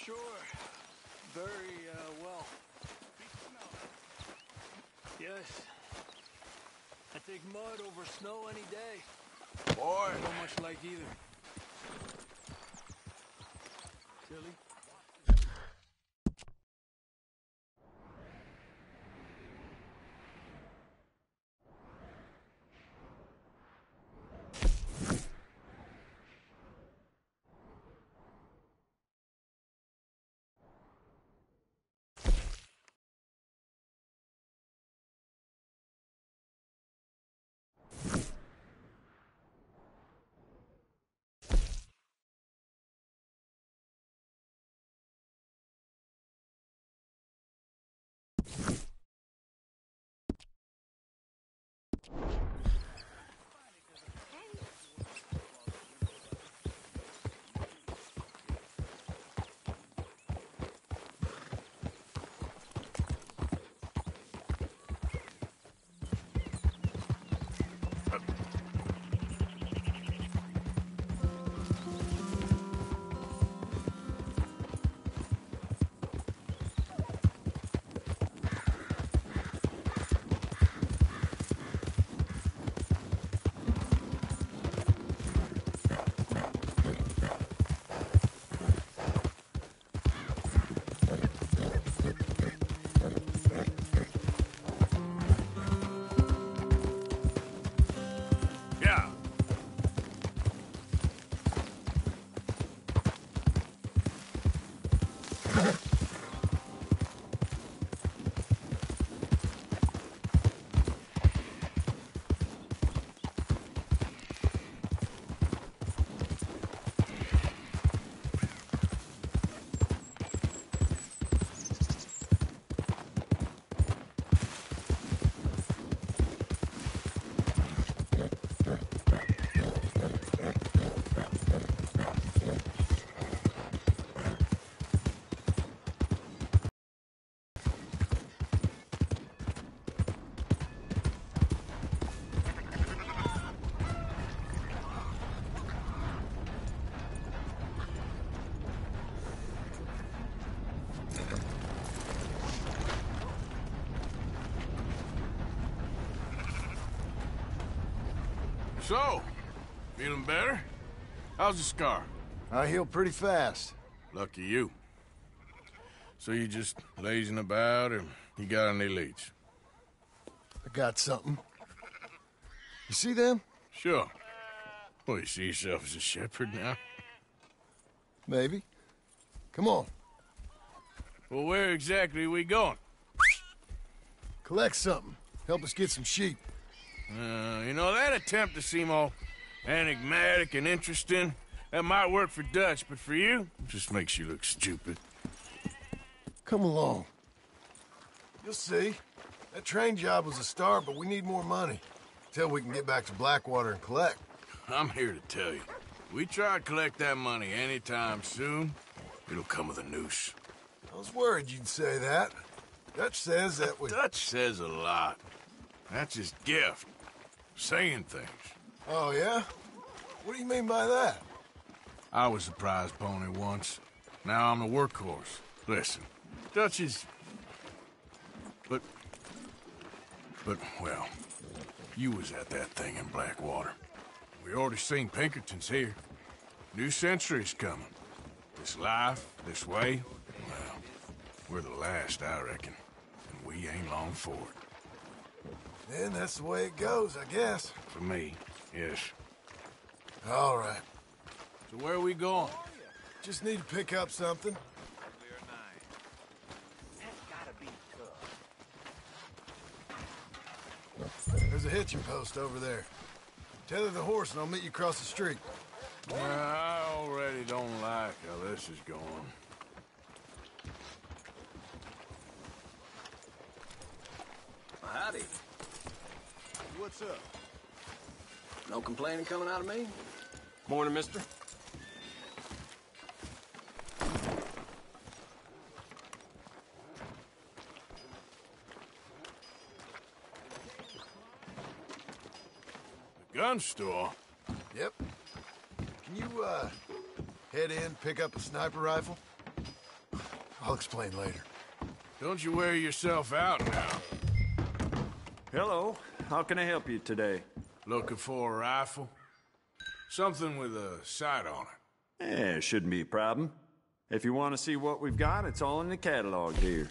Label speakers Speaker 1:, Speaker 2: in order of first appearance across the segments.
Speaker 1: Sure. Very, well. Yes. I take mud over snow any day.
Speaker 2: Boy.
Speaker 1: Not much like either. Silly.
Speaker 2: So, feeling better? How's the scar?
Speaker 3: I heal pretty fast.
Speaker 2: Lucky you. So you just lazing about, or you got any leads?
Speaker 3: I got something. You see them?
Speaker 2: Sure. Well, you see yourself as a shepherd now?
Speaker 3: Maybe. Come on.
Speaker 2: Well, where exactly are we going?
Speaker 3: Collect something. Help us get some sheep.
Speaker 2: You know, that attempt to seem all enigmatic and interesting, that might work for Dutch, but for you, it just makes you look stupid.
Speaker 3: Come along. You'll see. That train job was a start, but we need more money. Till we can get back to Blackwater and collect.
Speaker 2: I'm here to tell you, we try to collect that money anytime soon, it'll come with a noose.
Speaker 3: I was worried you'd say that. Dutch says that we...
Speaker 2: Dutch says a lot. That's his gift. Saying things.
Speaker 3: Oh, yeah? What do you mean by that?
Speaker 2: I was a prize pony once. Now I'm a workhorse. Listen, Dutch is... But, well, you was at that thing in Blackwater. We already seen Pinkertons here. New century's coming. This life, this way, well, we're the last, I reckon. And we ain't long for it.
Speaker 3: Then that's the way it goes, I guess.
Speaker 2: For me, yes.
Speaker 3: All right.
Speaker 2: So where are we going?
Speaker 3: Just need to pick up something. There's a hitching post over there. Tether the horse and I'll meet you across the street.
Speaker 2: I already don't like how this is going.
Speaker 4: Howdy.
Speaker 3: What's up?
Speaker 4: No complaining coming out of me? Morning, mister.
Speaker 2: The gun store?
Speaker 3: Yep. Can you, head in, pick up a sniper rifle? I'll explain later.
Speaker 2: Don't you wear yourself out now.
Speaker 5: Hello. How can I help you today?
Speaker 2: Looking for a rifle? Something with a sight on it.
Speaker 5: Yeah, shouldn't be a problem. If you want to see what we've got, it's all in the catalog here.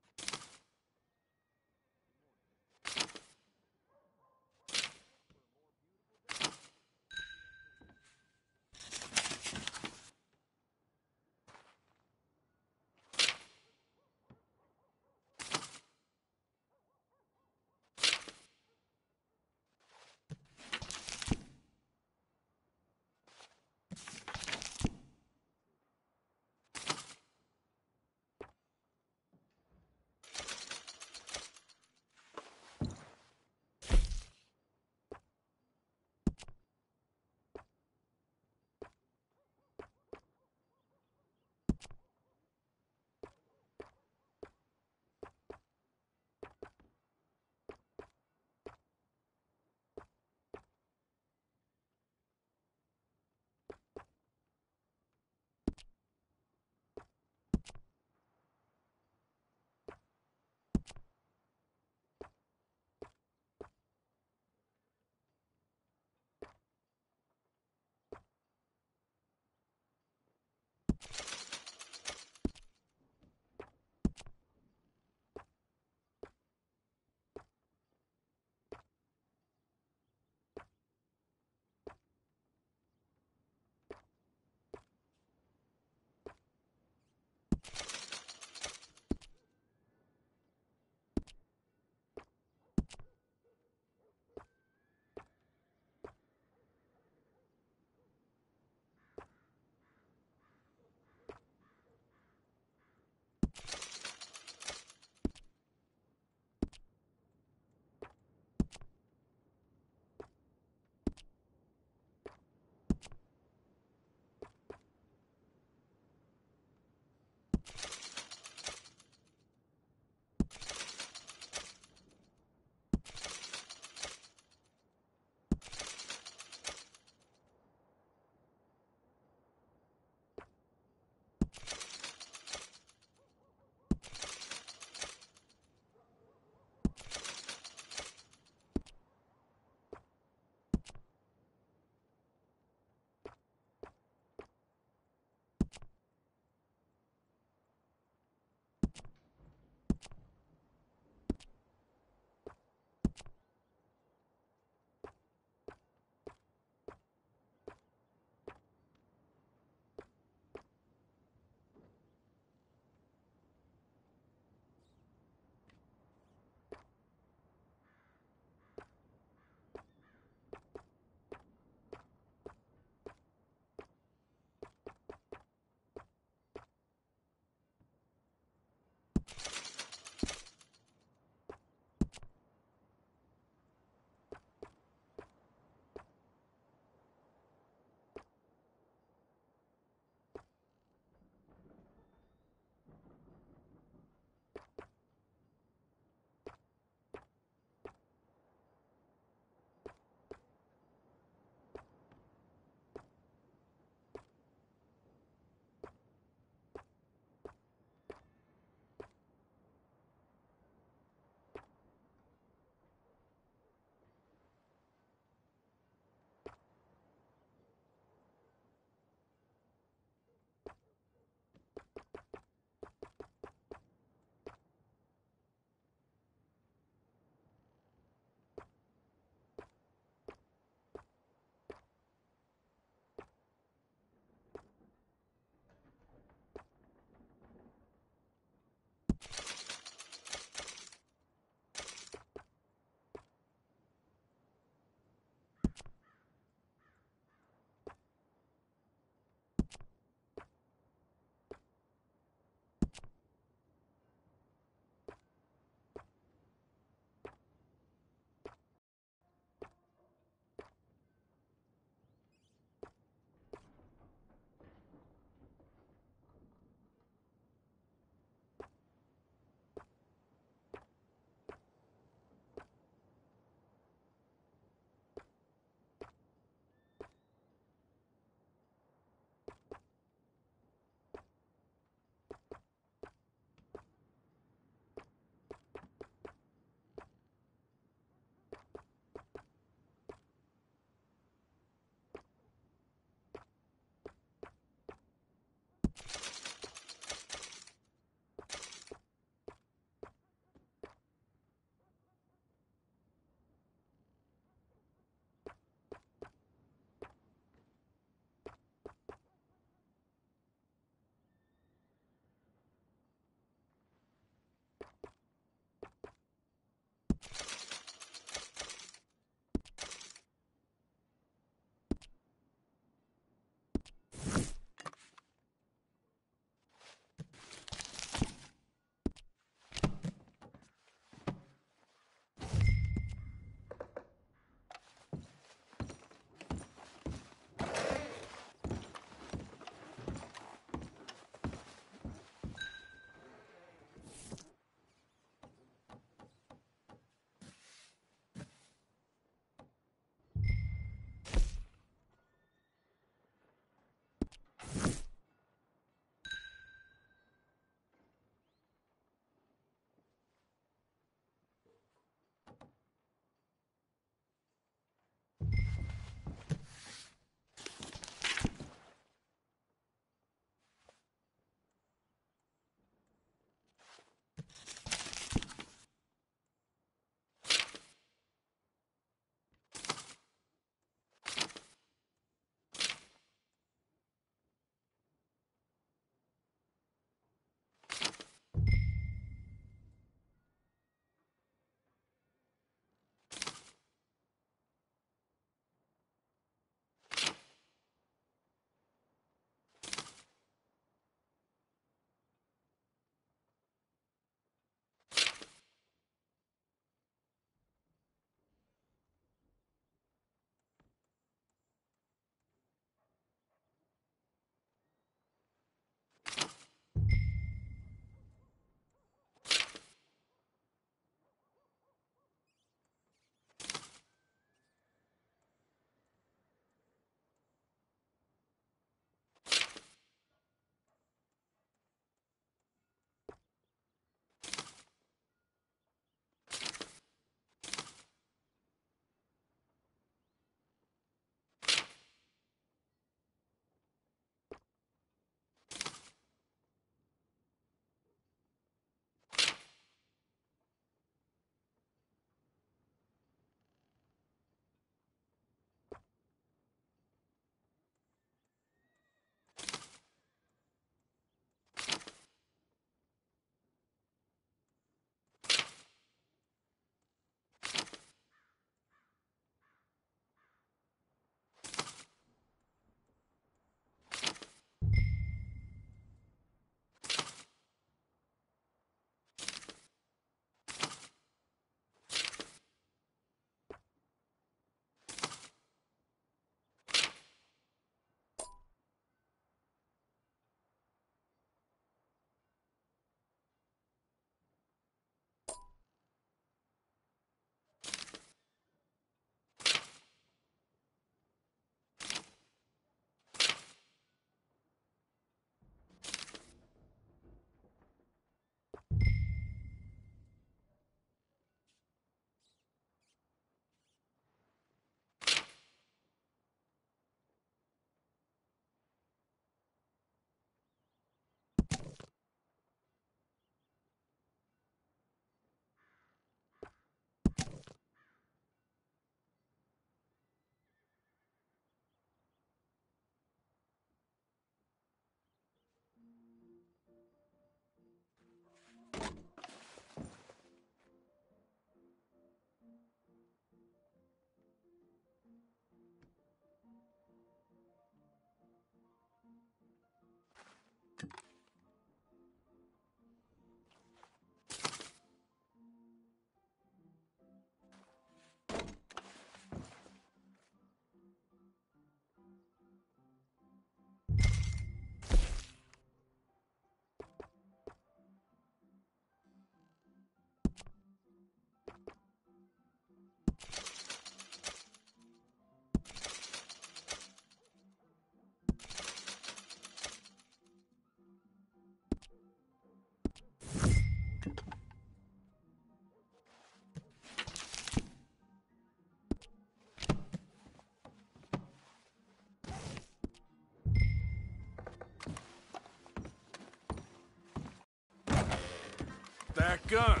Speaker 2: that gun?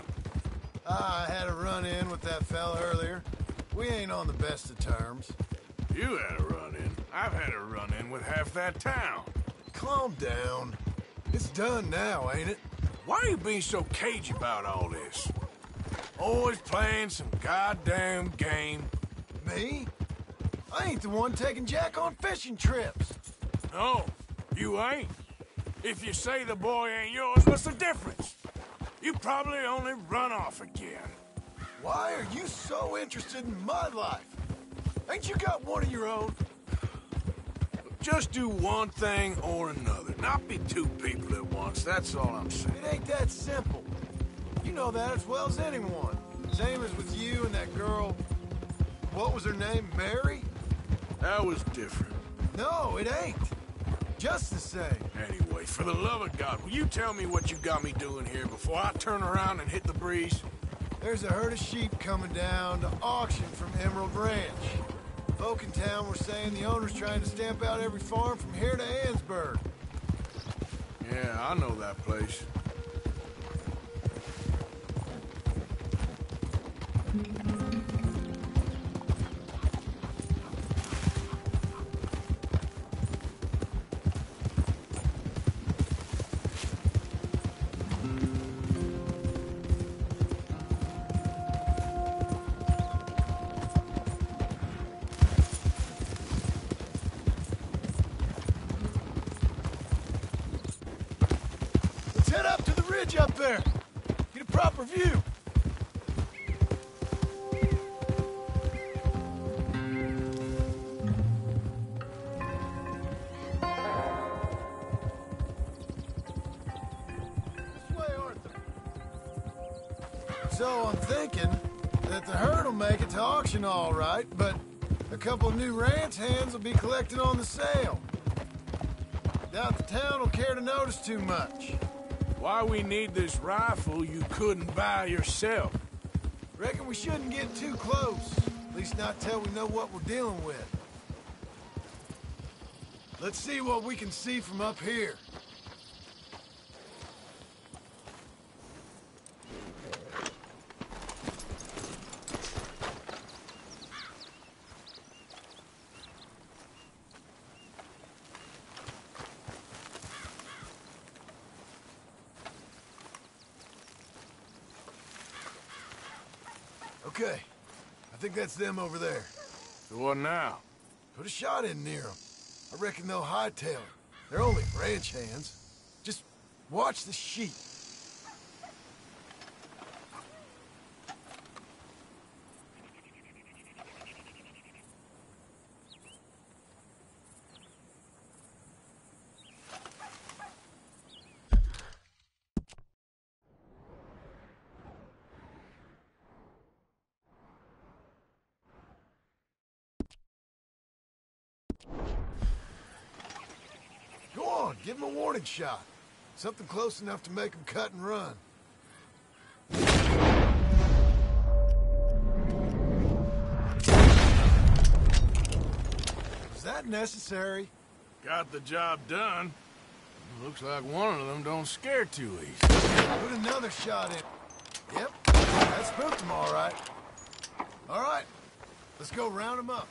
Speaker 3: I had a run-in with that fella earlier. We ain't on the best of terms.
Speaker 2: You had a run-in. I've had a run-in with half that town.
Speaker 3: Calm down. It's done now, ain't it?
Speaker 2: Why are you being so cagey about all this? Always playing some goddamn game.
Speaker 3: Me? I ain't the one taking Jack on fishing trips.
Speaker 2: No, you ain't. If you say the boy ain't yours, what's the difference? You probably only run off again.
Speaker 3: Why are you so interested in my life? Ain't you got one of your own?
Speaker 2: Just do one thing or another. Not be two people at once, that's all I'm saying.
Speaker 3: It ain't that simple. You know that as well as anyone. Same as with you and that girl... What was her name? Mary?
Speaker 2: That was different.
Speaker 3: No, it ain't. Just the same.
Speaker 2: Anyway, for the love of God, will you tell me what you got me doing here before I turn around and hit the breeze?
Speaker 3: There's a herd of sheep coming down to auction from Emerald Ranch. Folk in town were saying the owner's trying to stamp out every farm from here to Ansburg.
Speaker 2: Yeah, I know that place.
Speaker 3: Let's head up to the ridge up there. Get a proper view. This way, Arthur. So I'm thinking that the herd will make it to auction all right, but a couple of new ranch hands will be collecting on the sale. Doubt the town will care to notice too much.
Speaker 2: Why we need this rifle you couldn't buy yourself?
Speaker 3: Reckon we shouldn't get too close. At least not till we know what we're dealing with. Let's see what we can see from up here. Okay, I think that's them over there.
Speaker 2: So what now?
Speaker 3: Put a shot in near them. I reckon they'll hightail it. They're only ranch hands. Just watch the sheep. Go on, give them a warning shot. Something close enough to make them cut and run. Was that necessary?
Speaker 2: Got the job done. Looks like one of them don't scare too easy.
Speaker 3: Put another shot in. Yep, that spooked them all right. All right, let's go round them up.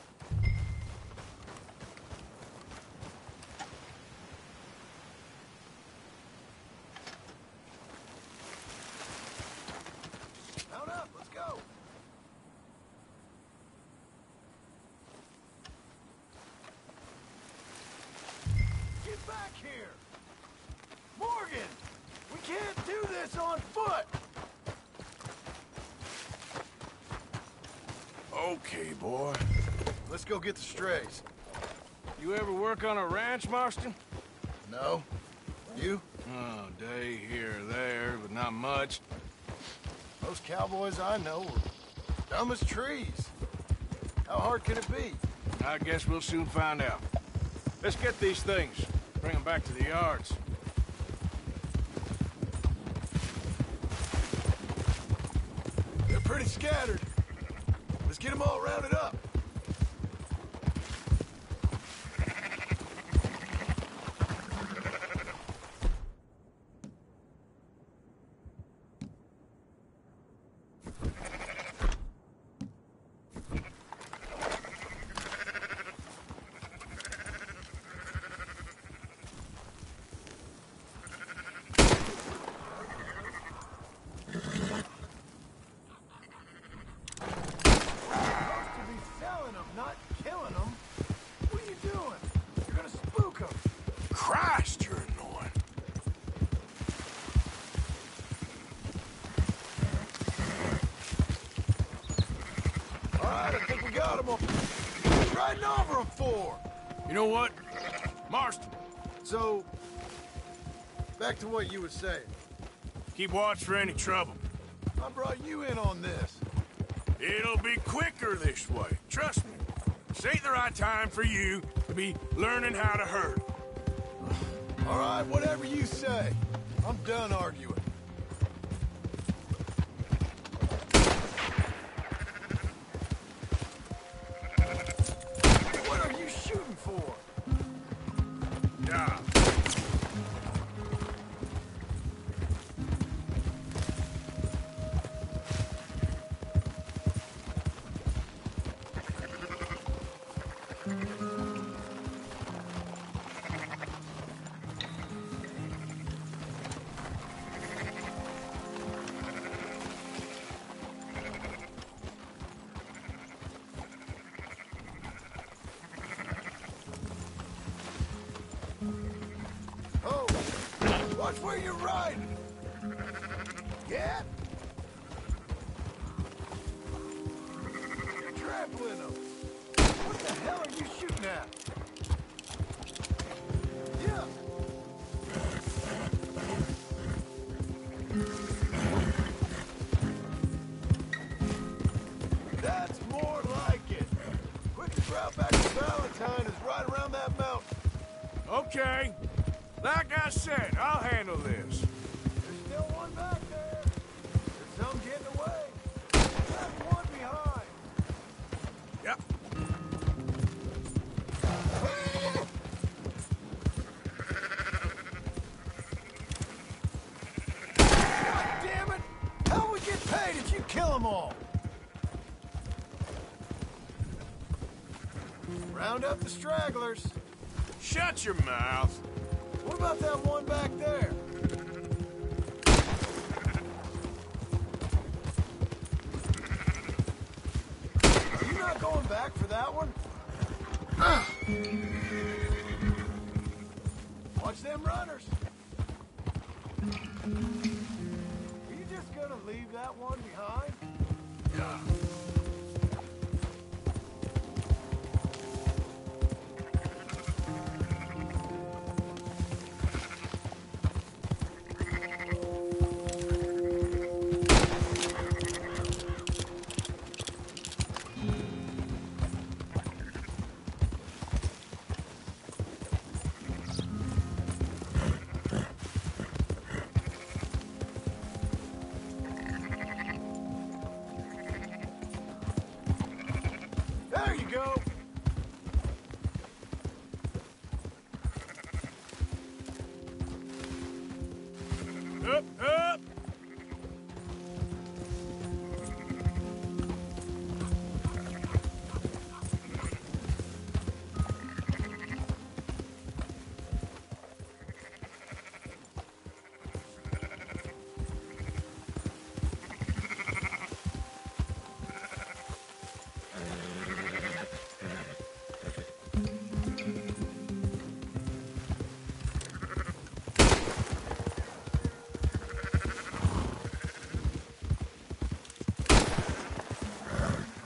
Speaker 3: Mount up, let's go. Get back here! Morgan! We can't do this on foot!
Speaker 2: Okay, boy.
Speaker 3: Let's go get the strays.
Speaker 2: You ever work on a ranch, Marston?
Speaker 3: No? You?
Speaker 2: Oh, day here or there, but not much.
Speaker 3: Most cowboys I know are dumb as trees. How hard can it be?
Speaker 2: I guess we'll soon find out. Let's get these things. Bring them back to the yards.
Speaker 3: They're pretty scattered. Let's get them all rounded up. right, I think we got them all. Riding over them for?
Speaker 2: You know what? Marston,
Speaker 3: So, back to what you were saying.
Speaker 2: keep watch for any trouble.
Speaker 3: I brought you in on this.
Speaker 2: It'll be quicker this way. Trust me. This ain't the right time for you to be learning how to herd.
Speaker 3: All right, whatever you say. I'm done arguing. What are you shooting for?
Speaker 2: Yeah.
Speaker 3: Oh, watch where you're riding. Yeah? You're trampling them. What the hell are you shooting at? Yeah. That's more like it. Quickest route back to Valentine is right around that mountain.
Speaker 2: Okay. Like I said, I'll handle this.
Speaker 3: There's still one back there. There's some getting away. There's one behind.
Speaker 2: Yep.
Speaker 3: God damn it! How we get paid if you kill them all? Round up the stragglers.
Speaker 2: Shut your mouth.
Speaker 3: What about that one back there? You not going back for that one? Watch them runners. Are you just gonna leave that one behind?
Speaker 2: Yeah.
Speaker 3: There you go.
Speaker 2: Up, up.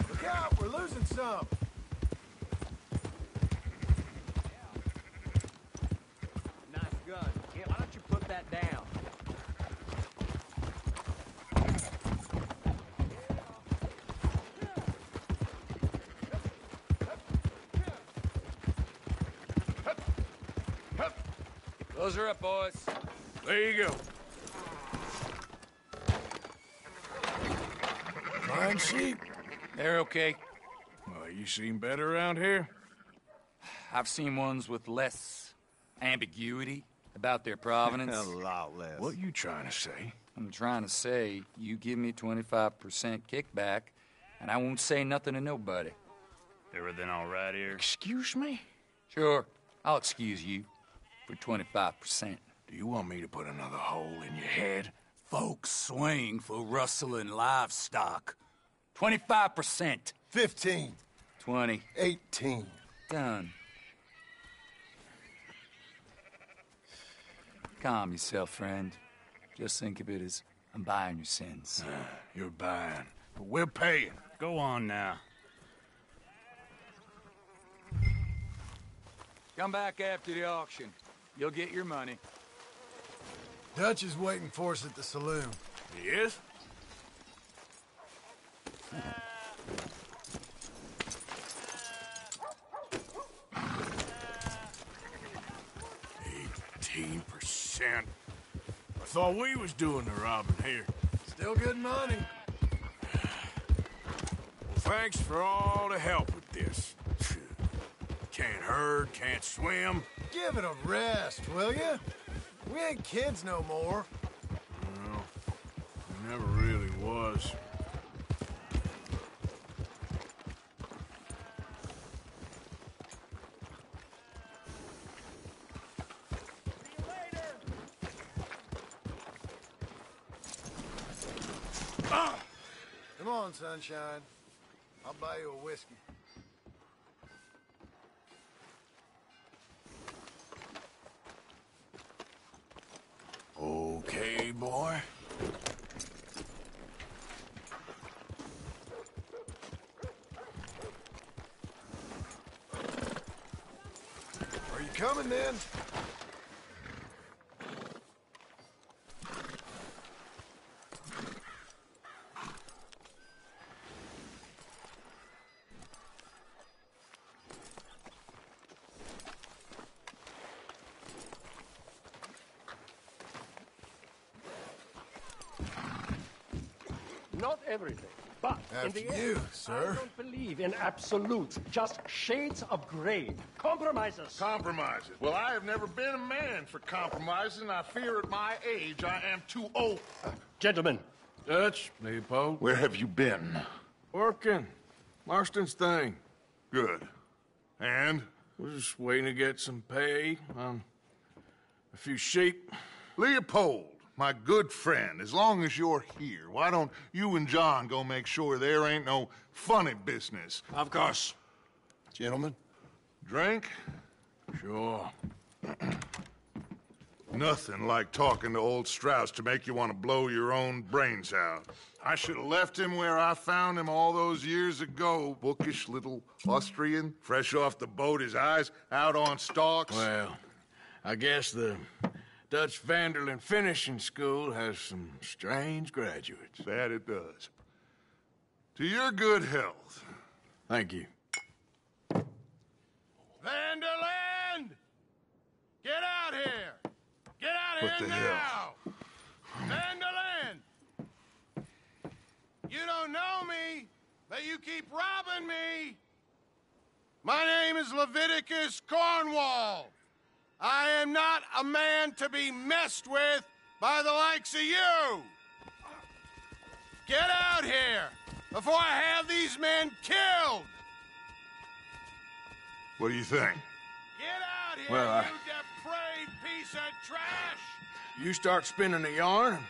Speaker 3: Look out, we're losing some.
Speaker 1: Nice gun. Yeah, why don't you put that down? Close her up, boys.
Speaker 2: There you go.
Speaker 3: Fine sheep.
Speaker 6: They're okay.
Speaker 2: Well, you seem better around here.
Speaker 6: I've seen ones with less ambiguity about their provenance.
Speaker 5: A lot less.
Speaker 2: What you trying to say?
Speaker 6: I'm trying to say, you give me 25% kickback, and I won't say nothing to nobody.
Speaker 5: Everything all right here?
Speaker 2: Excuse me?
Speaker 6: Sure, I'll excuse you for 25%.
Speaker 2: Do you want me to put another hole in your head?
Speaker 6: Folks swing for rustling livestock. 25%.
Speaker 3: 15.
Speaker 6: 20.
Speaker 3: 18.
Speaker 6: Done. Calm yourself, friend. Just think of it as I'm buying your sins.
Speaker 2: You're buying, but we're paying.
Speaker 5: Go on now.
Speaker 6: Come back after the auction. You'll get your money.
Speaker 3: Dutch is waiting for us at the saloon.
Speaker 2: He is? 18%. I thought we was doing the robbing here.
Speaker 3: Still good money.
Speaker 2: Well, thanks for all the help with this. Can't herd, can't swim.
Speaker 3: Give it a rest, will ya? We ain't kids no more.
Speaker 2: No, it never really was.
Speaker 3: Come on, sunshine. I'll buy you a whiskey.
Speaker 2: Okay, boy.
Speaker 3: Are you coming then?
Speaker 7: Not everything, but in
Speaker 3: After
Speaker 7: the
Speaker 3: you,
Speaker 7: end,
Speaker 3: sir.
Speaker 7: I don't believe in absolutes, just shades of gray. Compromises.
Speaker 8: Compromises. Well, I have never been a man for compromises, and I fear at my age I am too old.
Speaker 7: Gentlemen,
Speaker 2: Dutch, Leopold.
Speaker 8: Where have you been?
Speaker 2: Working. Marston's thing.
Speaker 8: Good. And?
Speaker 2: We're just waiting to get some pay on a few sheep.
Speaker 8: Leopold, my good friend, as long as you're here, why don't you and John go make sure there ain't no funny business?
Speaker 4: Of course. Gentlemen?
Speaker 8: Drink?
Speaker 2: Sure.
Speaker 8: Nothing like talking to old Strauss to make you want to blow your own brains out. I should have left him where I found him all those years ago. Bookish little Austrian, fresh off the boat, his eyes out on stalks.
Speaker 2: Well, I guess the Dutch Vanderlyn Finishing School has some strange graduates.
Speaker 8: That it does. To your good health.
Speaker 2: Thank you.
Speaker 3: Vanderland! Get out here! Get out
Speaker 8: What
Speaker 3: here
Speaker 8: the
Speaker 3: now!
Speaker 8: hell?
Speaker 3: Vanderland! You don't know me, but you keep robbing me! My name is Leviticus Cornwall. I am not a man to be messed with by the likes of you! Get out here before I have these men killed!
Speaker 8: What do you think?
Speaker 3: Get out here,
Speaker 2: Well,
Speaker 3: you depraved piece of trash!
Speaker 2: You start spinning the yarn, and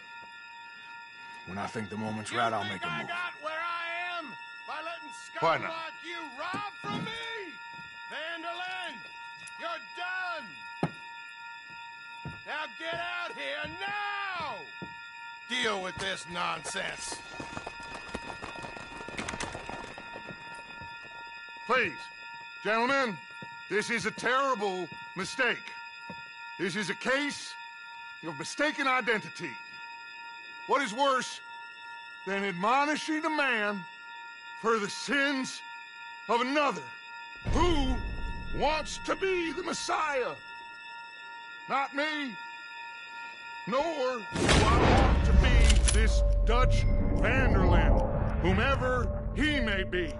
Speaker 2: when I think the moment's right, I'll make a
Speaker 3: I
Speaker 2: move.
Speaker 3: got where I am by letting
Speaker 8: Why
Speaker 3: scum
Speaker 8: not?
Speaker 3: like you rob from me? Vanderlyn, you're done! Now get out here now! Deal with this nonsense.
Speaker 8: Please, gentlemen, this is a terrible mistake. This is a case of mistaken identity. What is worse than admonishing a man for the sins of another who wants to be the Messiah? Not me, nor do I want to be this Dutch Vanderlyn, whomever he may be.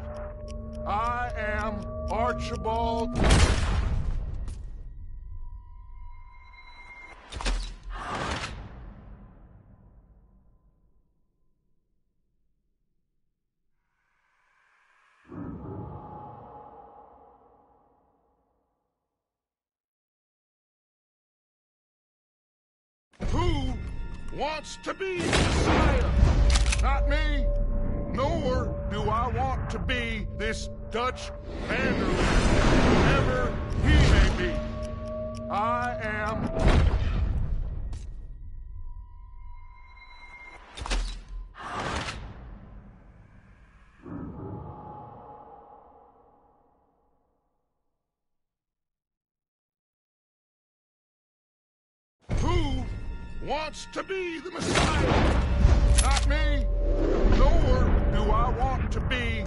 Speaker 8: I am Archibald. Who wants to be Messiah? Not me, nor do I want to be this Dutch Vanderlyn, whoever he may be. I am wants to be the Messiah. Not me, nor do I want to be.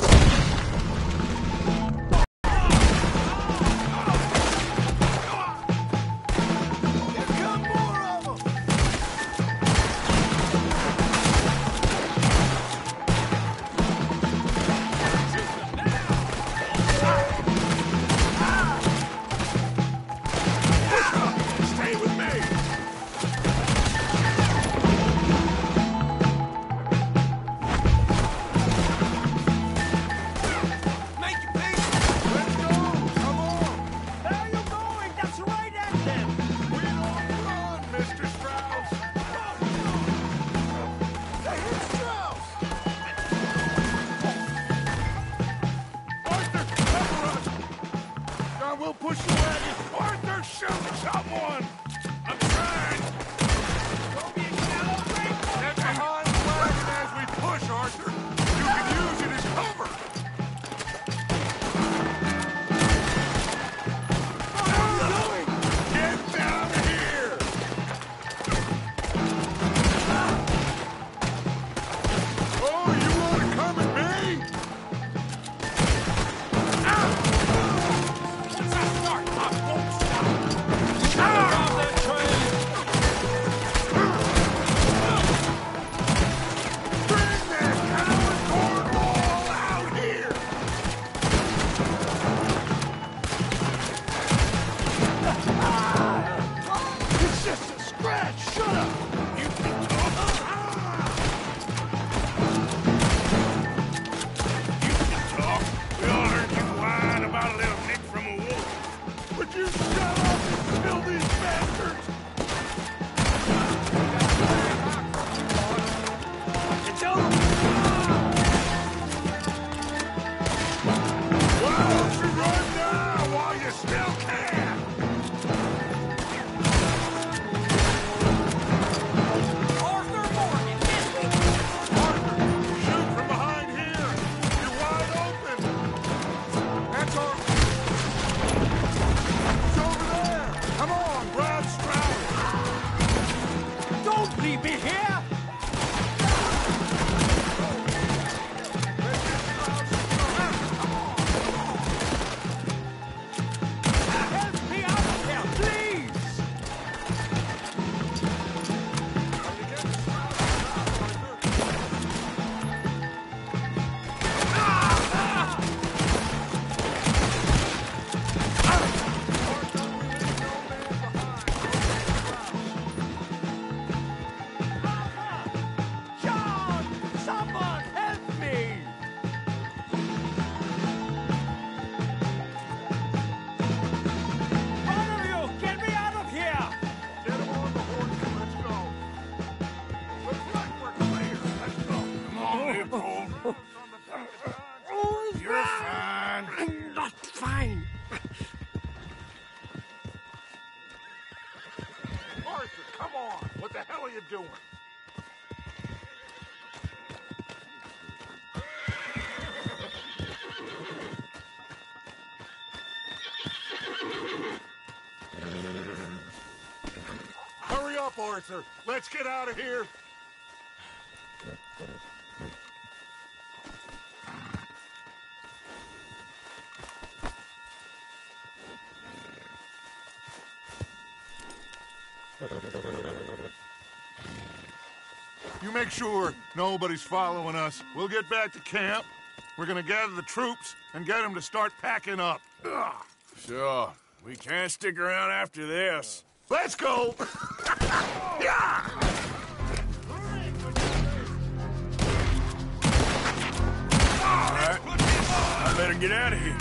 Speaker 8: Hurry up, Arthur. Let's get out of here. You make sure nobody's following us. We'll get back to camp. We're gonna gather the troops and get them to start packing up. Ugh.
Speaker 2: Sure. We can't stick around after this.
Speaker 8: Let's go! Yeah!
Speaker 2: All right. I better get out of here.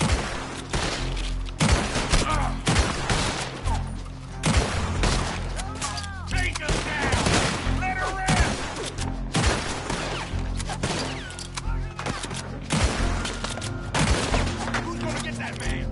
Speaker 8: Take us down! Let her rest! Who's gonna get that man?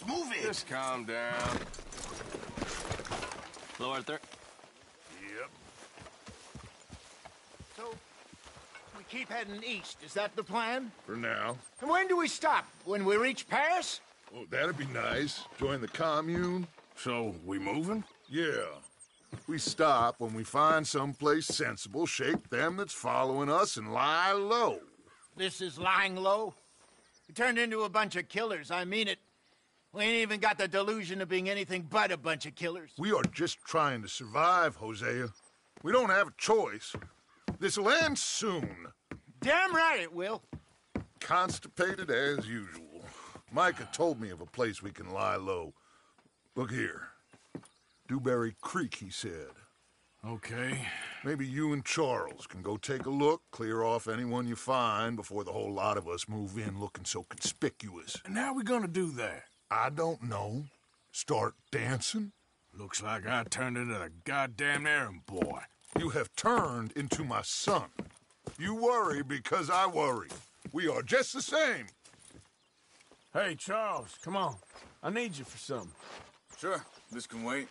Speaker 8: Move it!
Speaker 2: Just calm down.
Speaker 1: Hello, Arthur.
Speaker 2: Yep.
Speaker 9: So, we keep heading east. Is that the plan?
Speaker 8: For now.
Speaker 9: And when do we stop? When we reach Paris?
Speaker 8: Oh, that'd be nice. Join the commune.
Speaker 2: So, we moving?
Speaker 8: Yeah. We stop when we find someplace sensible, shake them that's following us, and lie low.
Speaker 9: This is lying low? We turned into a bunch of killers, I mean it. We ain't even got the delusion of being anything but a bunch of killers.
Speaker 8: We are just trying to survive, Hosea. We don't have a choice. This'll end soon.
Speaker 9: Damn right it will.
Speaker 8: Constipated as usual. Micah told me of a place we can lie low. Look here. Dewberry Creek, he said.
Speaker 2: Okay.
Speaker 8: Maybe you and Charles can go take a look, clear off anyone you find before the whole lot of us move in looking so conspicuous.
Speaker 2: And how we gonna do that?
Speaker 8: I don't know. Start dancing?
Speaker 2: Looks like I turned into the goddamn errand boy.
Speaker 8: You have turned into my son. You worry because I worry. We are just the same.
Speaker 2: Hey, Charles, come on. I need you for something.
Speaker 5: Sure, this can wait.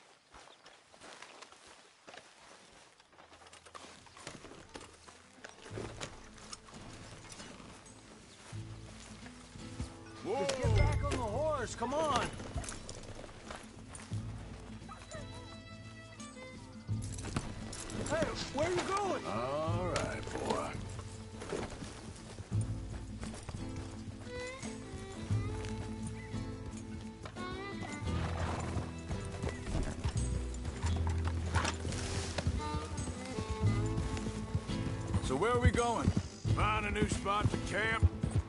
Speaker 1: Whoa. Just get back on the horse, come on. Hey, where are you going?
Speaker 2: All right, boy.
Speaker 5: So where are we going?
Speaker 2: Find a new spot to camp.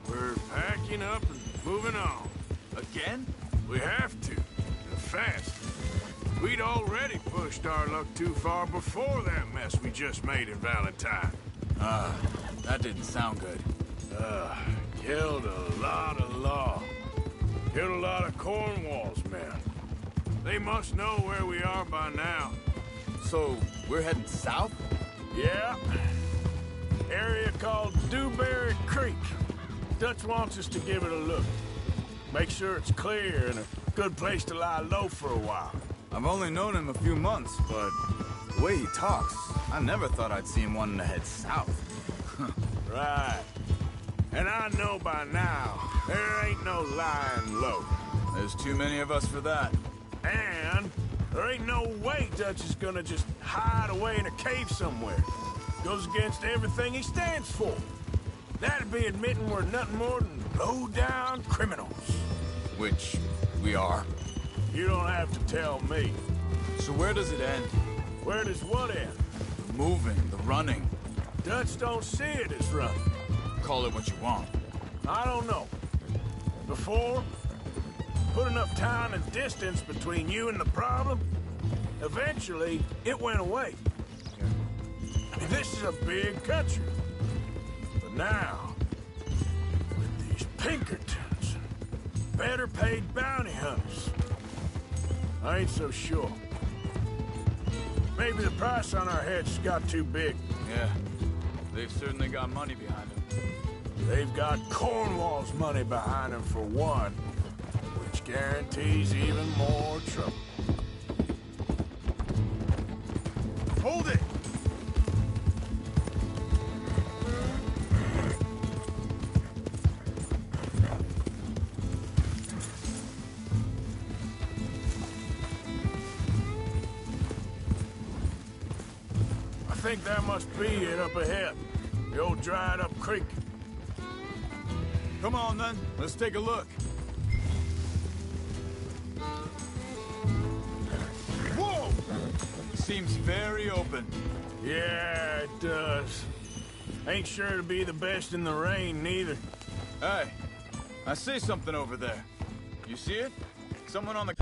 Speaker 2: We're packing up and moving on.
Speaker 5: Again?
Speaker 2: We have to, and fast. We'd already pushed our luck too far before that mess we just made in Valentine.
Speaker 5: That didn't sound good.
Speaker 2: Killed a lot of law. Killed a lot of Cornwall's men. They must know where we are by now.
Speaker 5: So, we're heading south?
Speaker 2: Yeah. Area called Dewberry Creek. Dutch wants us to give it a look. Make sure it's clear and a good place to lie low for a while.
Speaker 5: I've only known him a few months, but the way he talks, I never thought I'd see him wanting to head south.
Speaker 2: Right. And I know by now, there ain't no lying low.
Speaker 5: There's too many of us for that.
Speaker 2: And There ain't no way Dutch is gonna just hide away in a cave somewhere. Goes against everything he stands for. That'd be admitting we're nothing more than low-down criminals.
Speaker 5: Which we are.
Speaker 2: You don't have to tell me.
Speaker 5: So where does it end?
Speaker 2: Where does what end?
Speaker 5: The moving, the running.
Speaker 2: Dutch don't see it as running.
Speaker 5: Call it what you want.
Speaker 2: I don't know. Before, put enough time and distance between you and the problem, eventually it went away. I mean, this is a big country. But now, with these Pinkertons and better paid bounty hunters, I ain't so sure. Maybe the price on our heads got too big.
Speaker 5: Yeah, they've certainly got money behind them.
Speaker 2: They've got Cornwall's money behind them for one, which guarantees even more trouble.
Speaker 5: Hold it!
Speaker 2: I think that must be it up ahead. The old dried-up creek.
Speaker 5: Come on, then. Let's take a look. Whoa! Seems very open.
Speaker 2: Yeah, it does. Ain't sure to be the best in the rain, neither.
Speaker 5: Hey, I see something over there. You see it? Someone on the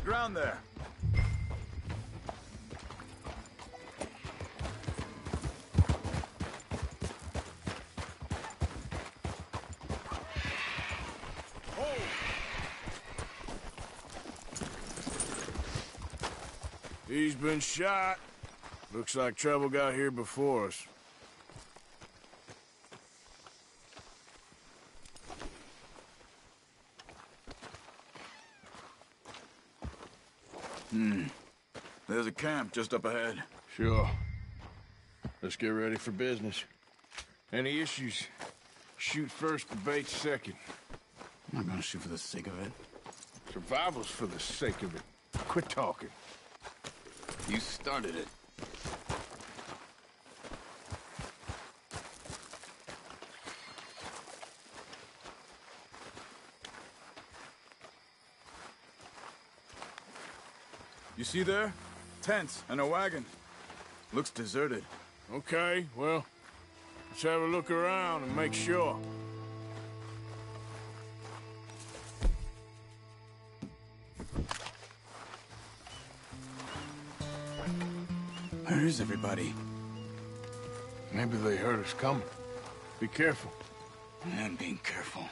Speaker 5: ground there.
Speaker 2: He's been shot. Looks like trouble got here before us.
Speaker 5: There's a camp just up ahead.
Speaker 2: Sure. Let's get ready for business. Any issues? Shoot first, debate second.
Speaker 5: I'm not gonna shoot for the sake of it.
Speaker 2: Survival's for the sake of it. Quit talking.
Speaker 5: You started it. You see there? Tents and a wagon. Looks deserted.
Speaker 2: Okay, well, let's have a look around and make sure.
Speaker 5: Where is everybody?
Speaker 2: Maybe they heard us coming. Be careful.
Speaker 5: I'm being careful.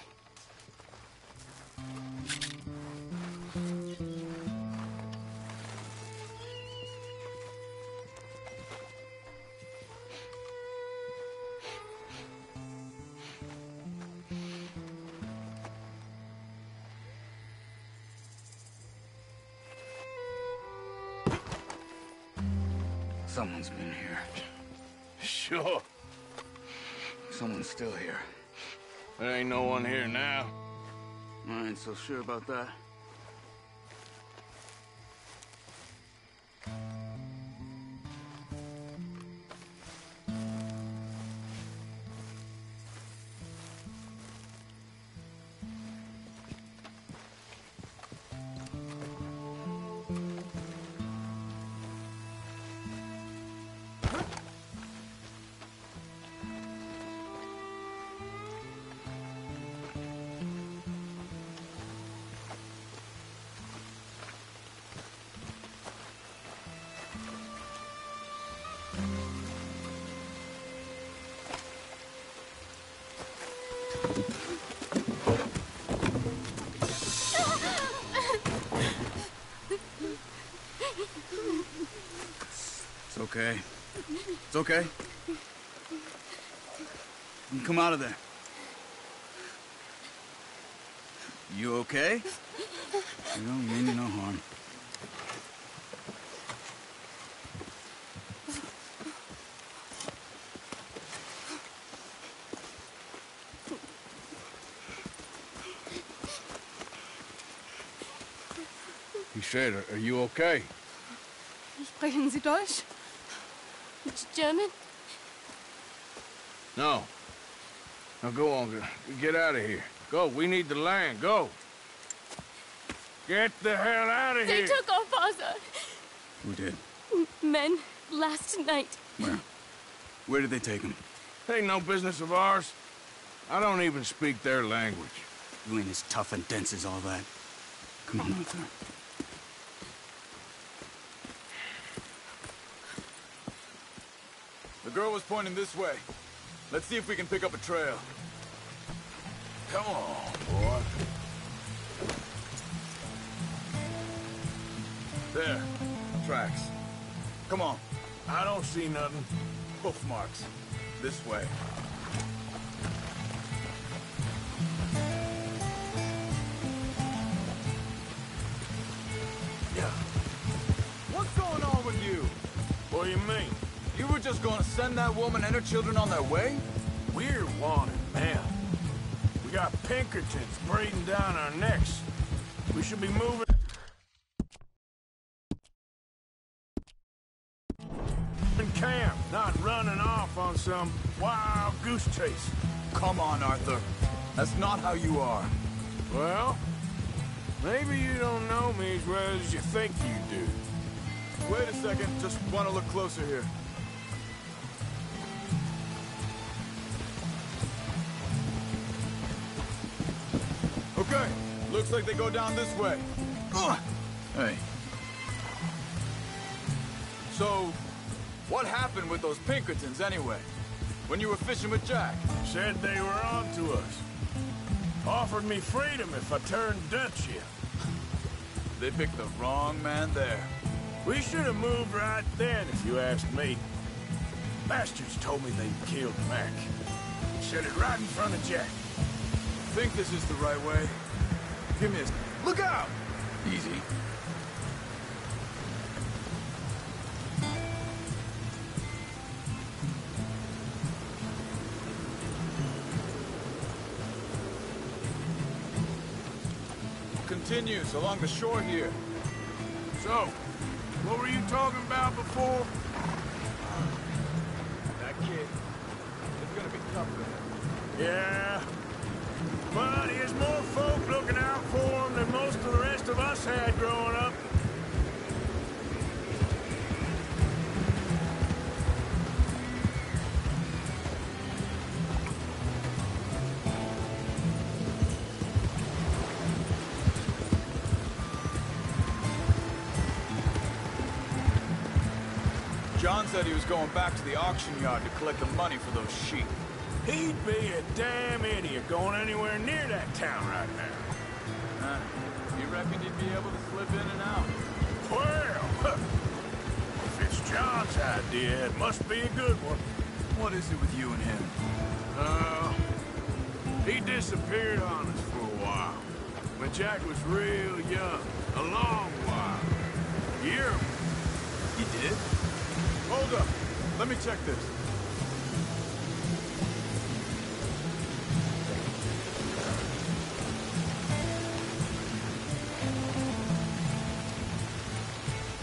Speaker 5: Someone's been here.
Speaker 2: Sure.
Speaker 5: Someone's still here.
Speaker 2: There ain't no one here now.
Speaker 5: I ain't so sure about that. It's okay. It's okay. You can come out of there. You okay? You don't mean you no harm.
Speaker 2: He said, are you okay?
Speaker 10: Sprechen Sie Deutsch? German?
Speaker 2: No. Now go on, get out of here. Go, we need the land, go. Get the hell out of
Speaker 10: They
Speaker 2: here!
Speaker 10: took our father.
Speaker 5: Who did?
Speaker 10: Men, last night.
Speaker 5: Where? Where did they take him?
Speaker 2: Ain't no business of ours. I don't even speak their language.
Speaker 5: You ain't as tough and dense as all that. Come on, Arthur.
Speaker 11: The girl was pointing this way. Let's see if we can pick up a trail.
Speaker 2: Come on, boy.
Speaker 11: There. Tracks. Come on.
Speaker 2: I don't see nothing.
Speaker 11: Hoof marks. This way.
Speaker 2: Yeah.
Speaker 11: What's going on with you?
Speaker 2: What do you mean?
Speaker 11: You were just gonna send that woman and her children on their way?
Speaker 2: We're wanted, man. We got Pinkertons breathing down our necks. We should be moving. In camp, not running off on some wild goose chase.
Speaker 11: Come on, Arthur. That's not how you are.
Speaker 2: Well, maybe you don't know me as well as you think you do.
Speaker 11: Wait a second. Just want to look closer here. Okay. Looks like they go down this way.
Speaker 5: Hey.
Speaker 11: So, what happened with those Pinkertons anyway? When you were fishing with Jack?
Speaker 2: Said they were on to us. Offered me freedom if I turned Dutch here.
Speaker 11: They picked the wrong man there.
Speaker 2: We should have moved right then, if you asked me. Bastards told me they'd killed Mac. Said it right in front of Jack.
Speaker 11: Think this is the right way? Give me a... Look out!
Speaker 5: Easy.
Speaker 11: Continues along the shore here.
Speaker 2: So, what were you talking about before?
Speaker 11: That kid. It's gonna be tough for him.
Speaker 2: Yeah. But there's more folk looking out for him than most of the rest of us had growing up.
Speaker 11: John said he was going back to the auction yard to collect the money for those sheep.
Speaker 2: He'd be a damn idiot going anywhere near that town right now.
Speaker 11: You reckon he'd be able to slip in and out?
Speaker 2: Well, if it's John's idea, it must be a good one.
Speaker 11: What is it with you and him?
Speaker 2: He disappeared on us for a while. When Jack was real young. A long while. Year.
Speaker 11: He did? Hold up. Let me check this.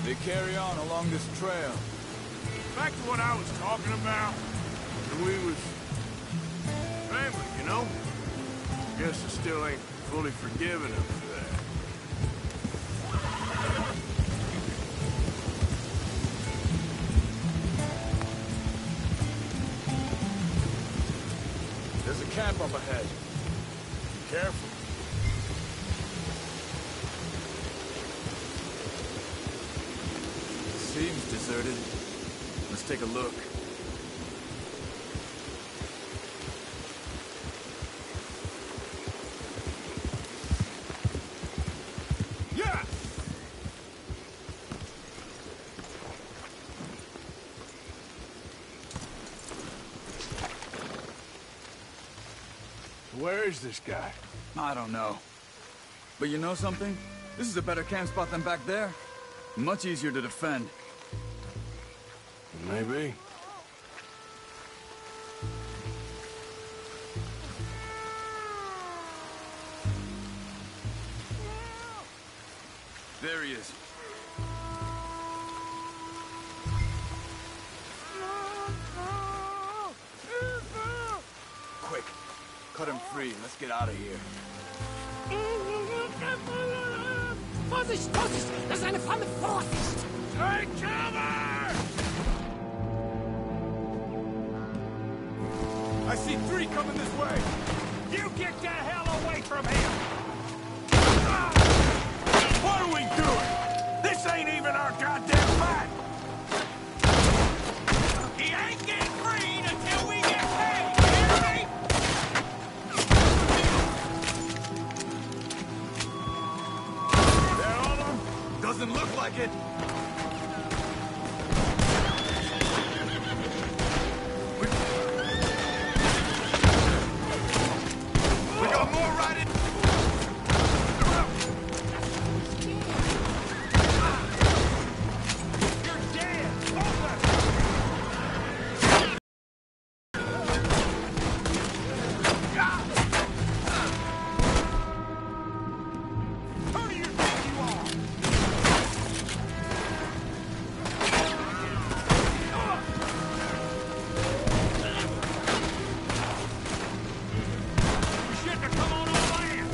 Speaker 11: They carry on along this trail.
Speaker 2: Back to what I was talking about. When we was family, you know? Guess I still ain't fully forgiven him for that.
Speaker 11: There's a camp up ahead. Be careful. Seems deserted. Let's take a look.
Speaker 2: Yeah! Where is this guy?
Speaker 11: I don't know. But you know something? This is a better camp spot than back there. Much easier to defend.
Speaker 2: Maybe.
Speaker 11: There he is. Quick, cut him free. Let's get out of here.
Speaker 12: Vorsicht, Vorsicht! Das ist eine Falle! Vorsicht!
Speaker 2: Take cover!
Speaker 5: I see 3 coming this way.
Speaker 1: You get the hell away from him!
Speaker 2: What are we doing? This ain't even our goddamn fight!
Speaker 1: He ain't getting freed until we get paid, you hear me?
Speaker 2: That all of them?
Speaker 5: Doesn't look like it. We got more riding.
Speaker 1: You're dead! Focus! Who do you think you are? You shouldn't have come on land.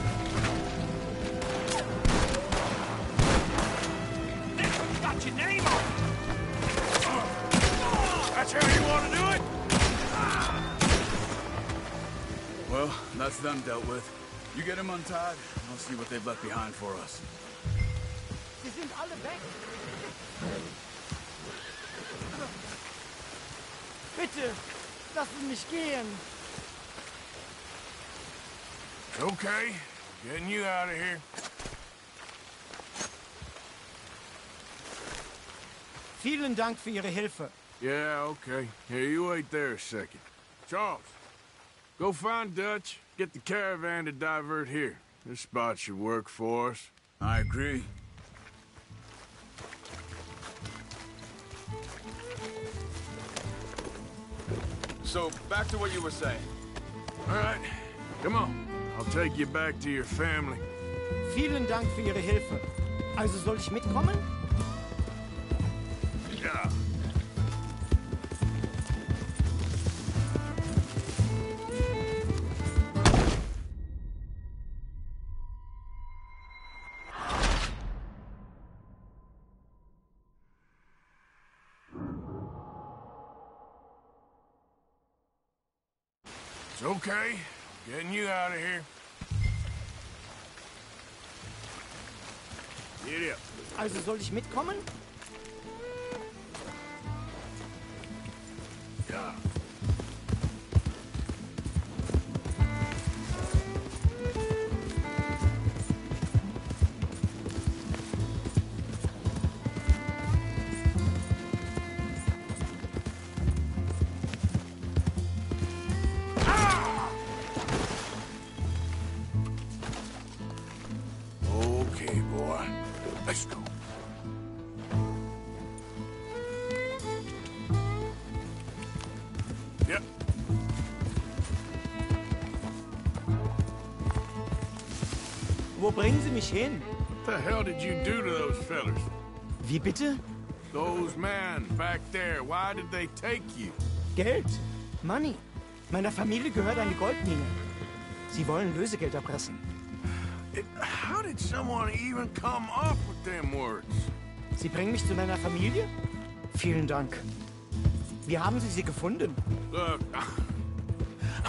Speaker 1: This one's got your name on it.
Speaker 2: That's how you want to do it?
Speaker 11: Well, that's them dealt with. You get him untied, I'll see what they've left behind for us.
Speaker 12: Sie sind alle weg! Bitte, lassen mich gehen!
Speaker 2: Okay, getting you out of here.
Speaker 12: Vielen Dank für Ihre Hilfe.
Speaker 2: Yeah, okay. Here, you wait there a second. Charles, go find Dutch. Get the caravan to divert here. This spot should work for us.
Speaker 11: I agree. So, back to what you were saying.
Speaker 2: All right, come on. I'll take you back to your family.
Speaker 12: Vielen Dank für Ihre Hilfe. Also soll ich mitkommen?
Speaker 2: Yeah. It's okay. Getting you out of here. Get up.
Speaker 12: Also soll ich mitkommen?
Speaker 2: Yeah. Okay, boy. Let's go. Yep.
Speaker 12: Wo bringen Sie mich hin?
Speaker 2: What the hell did you do to those fellas?
Speaker 12: Wie bitte?
Speaker 2: Those men back there, why did they take you?
Speaker 12: Geld. Money. Meiner Familie gehört eine Goldmine. Sie wollen Lösegeld erpressen.
Speaker 2: How did someone even come up with them words?
Speaker 12: Sie bringen mich zu meiner Familie? Vielen Dank. Wie haben Sie sie gefunden?
Speaker 2: Look,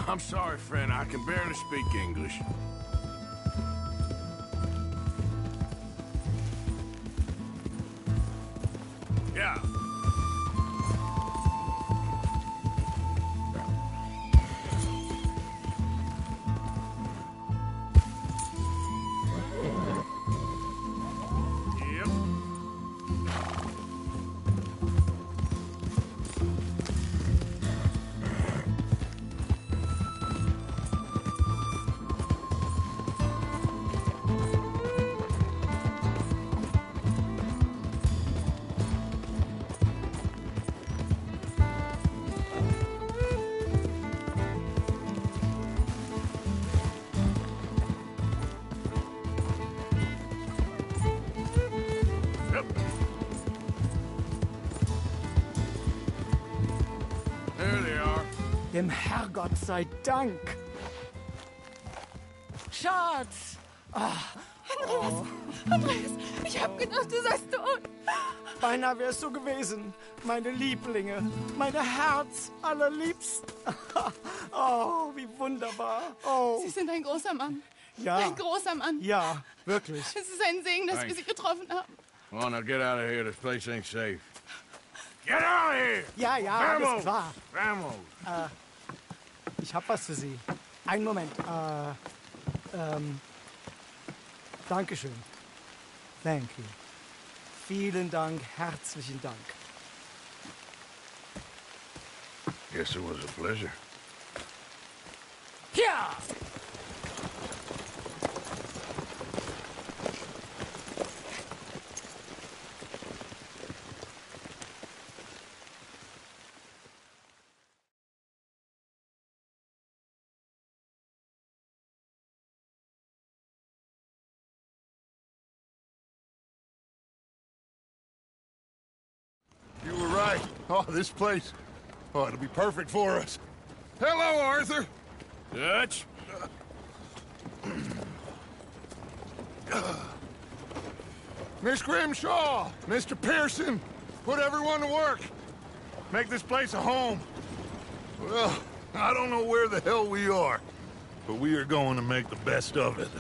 Speaker 2: I'm sorry, friend. I can barely speak English. Yeah. Yep.
Speaker 12: Dem Herrgott sei Dank. Schatz!
Speaker 10: Andreas, ich hab gedacht, du seist tot.
Speaker 12: Beinahe wärst du gewesen. Meine Lieblinge, meine Herz allerliebst. Oh, wie wunderbar. Oh.
Speaker 10: Sie sind ein großer Mann.
Speaker 12: Ja.
Speaker 10: Ein großer Mann.
Speaker 12: Ja, wirklich.
Speaker 10: Es ist ein Segen, dass wir Sie getroffen haben.
Speaker 2: Come on, now get out of here. This place ain't safe. Get out of here!
Speaker 12: Ja, ja,
Speaker 2: Vamos!
Speaker 12: alles klar.
Speaker 2: Vamos!
Speaker 12: Ich hab was für Sie. Einen Moment. Dankeschön. Thank you. Vielen Dank, herzlichen Dank.
Speaker 2: Guess it was a pleasure.
Speaker 12: Ja!
Speaker 8: You were right. Oh, this place. Oh, it'll be perfect for us. Hello, Arthur.
Speaker 2: Dutch?
Speaker 8: Miss Grimshaw, Mr. Pearson, put everyone to work. Make this place a home. Well, I don't know where the hell we are, but we are going to make the best of it.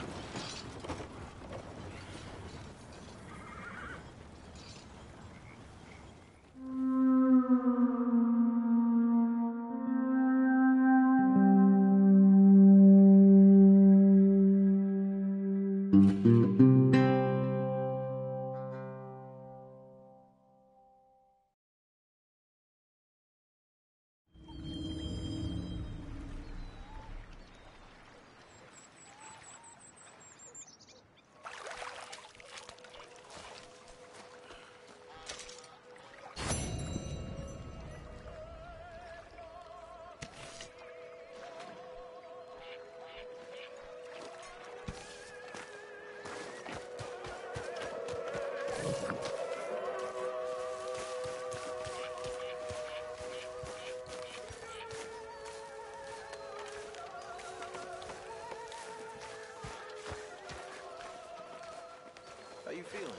Speaker 9: How you feeling?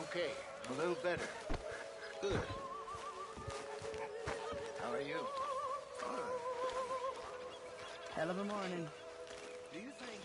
Speaker 9: Okay, a little better. Good. How are you? Fine.
Speaker 12: Hell of a morning.
Speaker 9: Do you think...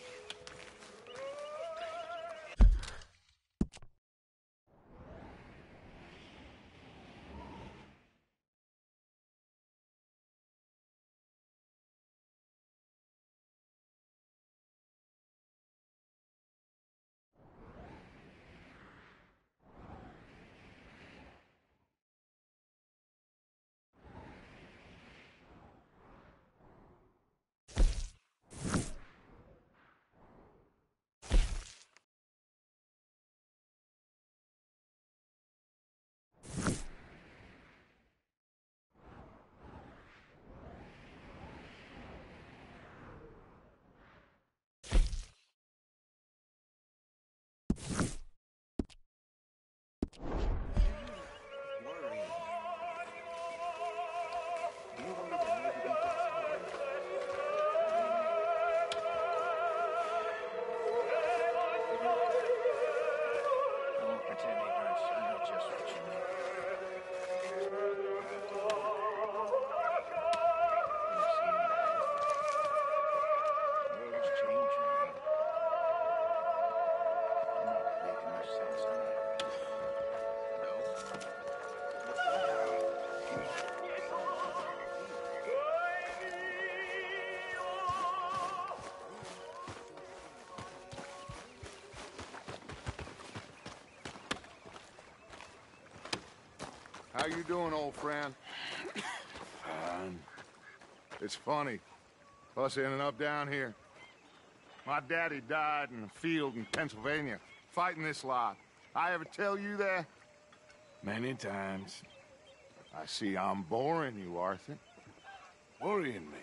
Speaker 8: How you doing, old friend?
Speaker 2: Fine.
Speaker 8: It's funny. Us ending up down here. My daddy died in a field in Pennsylvania, fighting this lot. I ever tell you that?
Speaker 2: Many times.
Speaker 8: I see I'm boring you, Arthur.
Speaker 2: Worrying me.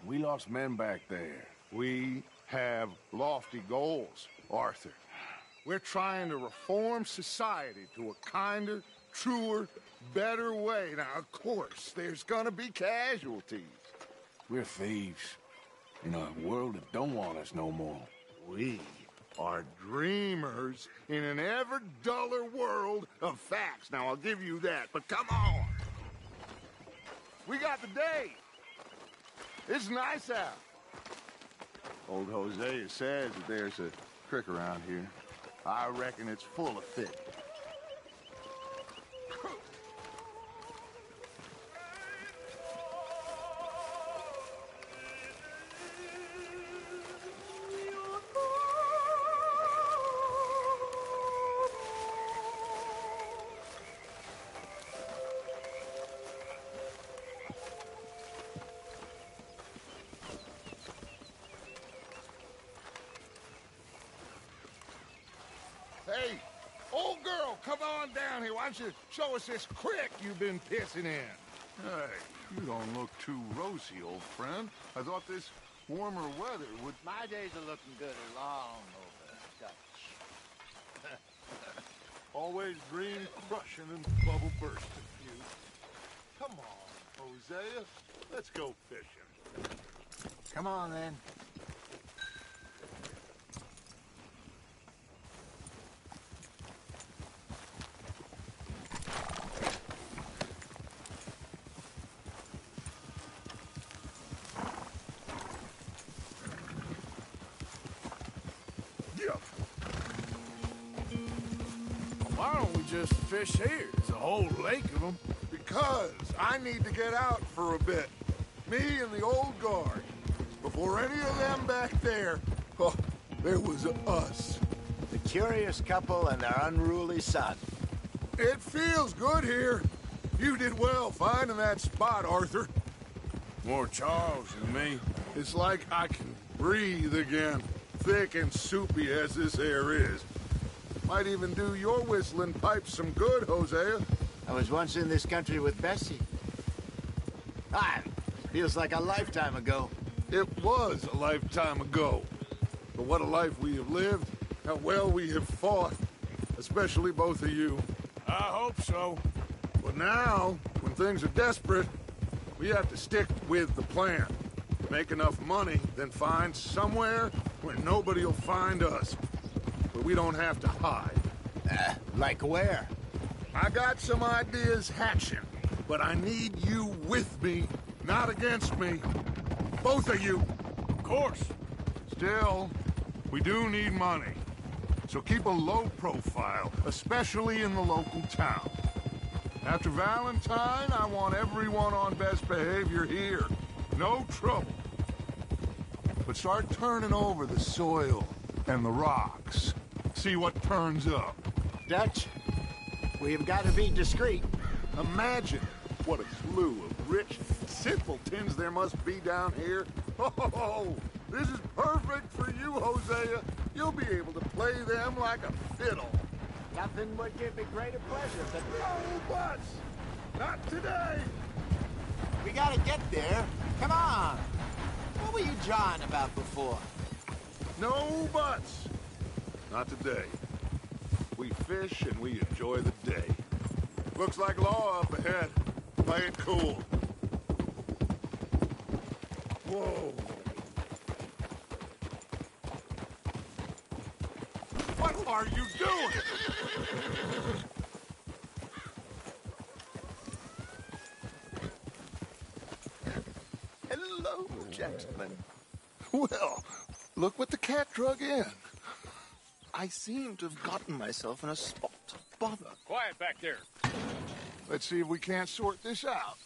Speaker 2: We lost men back there.
Speaker 8: We have lofty goals, Arthur. We're trying to reform society to a kinder, truer, better way. Now, of course, there's gonna be casualties.
Speaker 2: We're thieves in a world that don't want us no more.
Speaker 8: We are dreamers in an ever duller world of facts. Now, I'll give you that, but come on. We got the day. It's nice out. Old Hosea says that there's a creek around here. I reckon it's full of fish. Hey, old girl, come on down here. Why don't you show us this creek you've been pissing in? Hey, you don't look too rosy, old friend. I thought this warmer weather would...
Speaker 9: My days are looking good along over Dutch.
Speaker 8: Always green crushing and bubble bursting, you. Come on, Hosea. Let's go fishing.
Speaker 9: Come on, then.
Speaker 2: Why don't we just fish here? There's a whole lake of them.
Speaker 8: Because I need to get out for a bit. Me and the old guard. Before any of them back there, oh, there was us.
Speaker 9: The curious couple and their unruly son.
Speaker 8: It feels good here. You did well finding that spot, Arthur.
Speaker 2: More Charles than me.
Speaker 8: It's like I can breathe again, thick and soupy as this air is. Might even do your whistling pipes some good, Hosea.
Speaker 9: I was once in this country with Bessie. Feels like a lifetime ago.
Speaker 8: It was a lifetime ago. But what a life we have lived. How well we have fought. Especially both of you.
Speaker 2: I hope so.
Speaker 8: But now, when things are desperate, we have to stick with the plan. Make enough money, then find somewhere where nobody will find us. Where we don't have to hide.
Speaker 9: Like where?
Speaker 8: I got some ideas hatching, but I need you with me, not against me. Both of you.
Speaker 2: Of course.
Speaker 8: Still, we do need money. So keep a low profile, especially in the local town. After Valentine, I want everyone on best behavior here. No trouble. But start turning over the soil and the rocks. See what turns up.
Speaker 9: Dutch, we've got to be discreet.
Speaker 8: Imagine what a slew of rich simpletons there must be down here. Oh, this is perfect for you, Hosea. You'll be able to play them like a fiddle.
Speaker 9: Nothing would give me greater pleasure than...
Speaker 8: No buts! Not today!
Speaker 9: We gotta get there. Come on. What were you jawing about before?
Speaker 8: No buts! Not today. We fish and we enjoy the day. Looks like law up ahead. Play it cool. Whoa. What are you doing?
Speaker 9: Hello, gentlemen.
Speaker 8: Well, look what the cat drug in.
Speaker 13: I seem to have gotten myself in a spot of bother.
Speaker 1: Quiet back there.
Speaker 8: Let's see if we can't sort this out.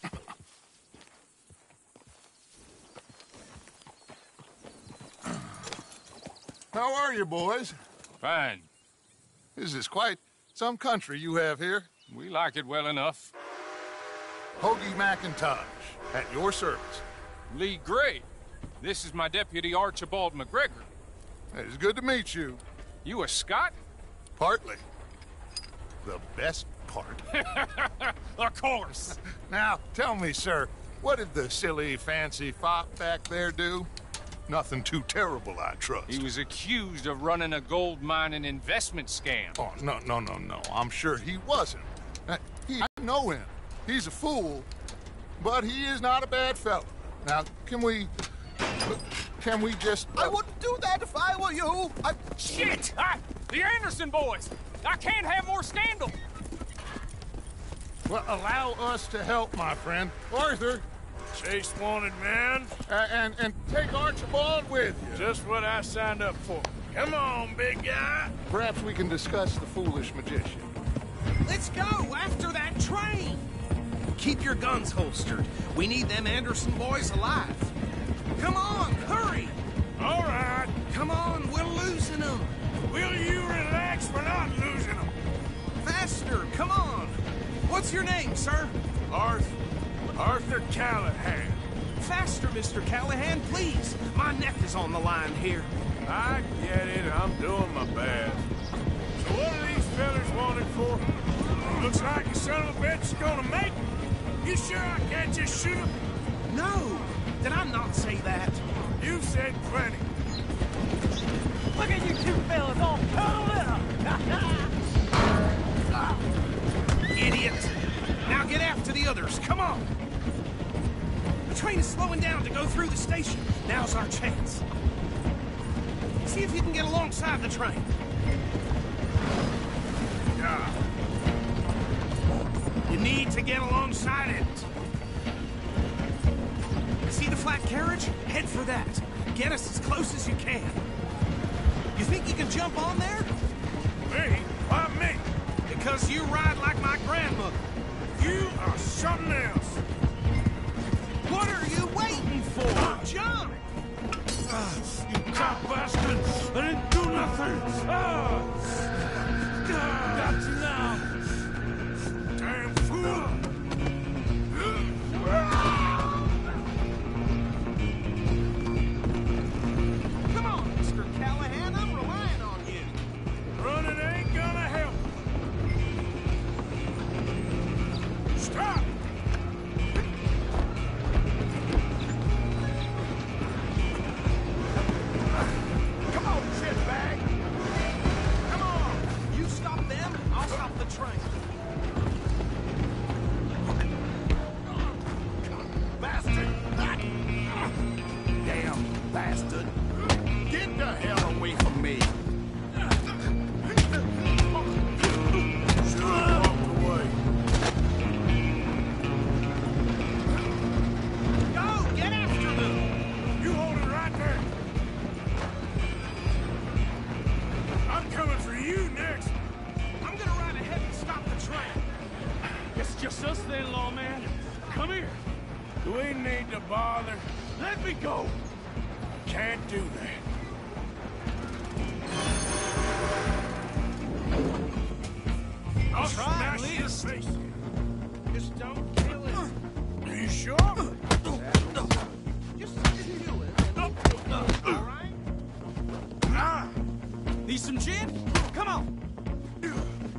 Speaker 8: How are you, boys?
Speaker 1: Fine.
Speaker 8: This is quite some country you have here.
Speaker 1: We like it well enough.
Speaker 8: Hoagie McIntosh, at your service.
Speaker 1: Lee Gray. This is my deputy, Archibald McGregor.
Speaker 8: It's good to meet you.
Speaker 1: You a Scot?
Speaker 8: Partly. The best part.
Speaker 1: Of course.
Speaker 8: Now, tell me, sir, what did the silly, fancy fop back there do? Nothing too terrible, I trust.
Speaker 1: He was accused of running a gold mining investment scam.
Speaker 8: Oh, no. I'm sure he wasn't. I know him. He's a fool, but he is not a bad fellow. Now, can we just...
Speaker 13: I wouldn't do that if I were you.
Speaker 14: Shit! The Anderson boys! I can't have more scandal!
Speaker 8: Well, allow us to help, my friend. Arthur!
Speaker 2: Chase wanted man.
Speaker 8: And take Archibald with you.
Speaker 2: Just what I signed up for. Come on, big guy.
Speaker 8: Perhaps we can discuss the foolish magician.
Speaker 15: Let's go after that train! Keep your guns holstered. We need them Anderson boys alive. Come on, hurry!
Speaker 2: All right.
Speaker 15: Come on, we're losing them.
Speaker 2: Will you relax? We're not losing them.
Speaker 15: Faster, come on. What's your name, sir?
Speaker 2: Arthur Callahan.
Speaker 15: Faster, Mr. Callahan, please. My neck is on the line here.
Speaker 2: I get it. I'm doing my best. So what are these fellas wanted for? Looks like a son of a bitch is gonna make it. You sure I can't just shoot him?
Speaker 15: No. Did I not say that?
Speaker 2: You've said plenty.
Speaker 14: Look at you two fellas all cuddled up!
Speaker 15: Idiot! Now get after the others, come on! The train is slowing down to go through the station. Now's our chance. See if you can get alongside the train. You need to get alongside it. See the flat carriage? Head for that. Get us as close as you can. You think you can jump on there?
Speaker 2: Me? Why me?
Speaker 15: Because you ride like my grandmother.
Speaker 2: You are something else.
Speaker 15: What are you waiting for? Jump!
Speaker 2: You cop bastard! I didn't do nothing! Got you now! Damn fool!
Speaker 15: Come on, Mr. Callahan, I'm relying on you.
Speaker 2: Running ain't gonna help. Stop!
Speaker 15: Come on, shitbag! Come on! You stop them, I'll stop the train. Bastard! Damn bastard! Get the hell away from me!
Speaker 2: Should've walked away.
Speaker 15: Go! Get after them!
Speaker 2: You hold it right there. I'm coming for you next.
Speaker 15: I'm gonna ride ahead and stop the train.
Speaker 14: It's just us then, lawman. Come here.
Speaker 2: Do we need to bother?
Speaker 14: Let me go.
Speaker 2: Can't do that. I'll smash your face.
Speaker 15: Just don't kill it.
Speaker 2: Are you sure?
Speaker 15: Just do it. All right?
Speaker 14: Need some gin? Come on.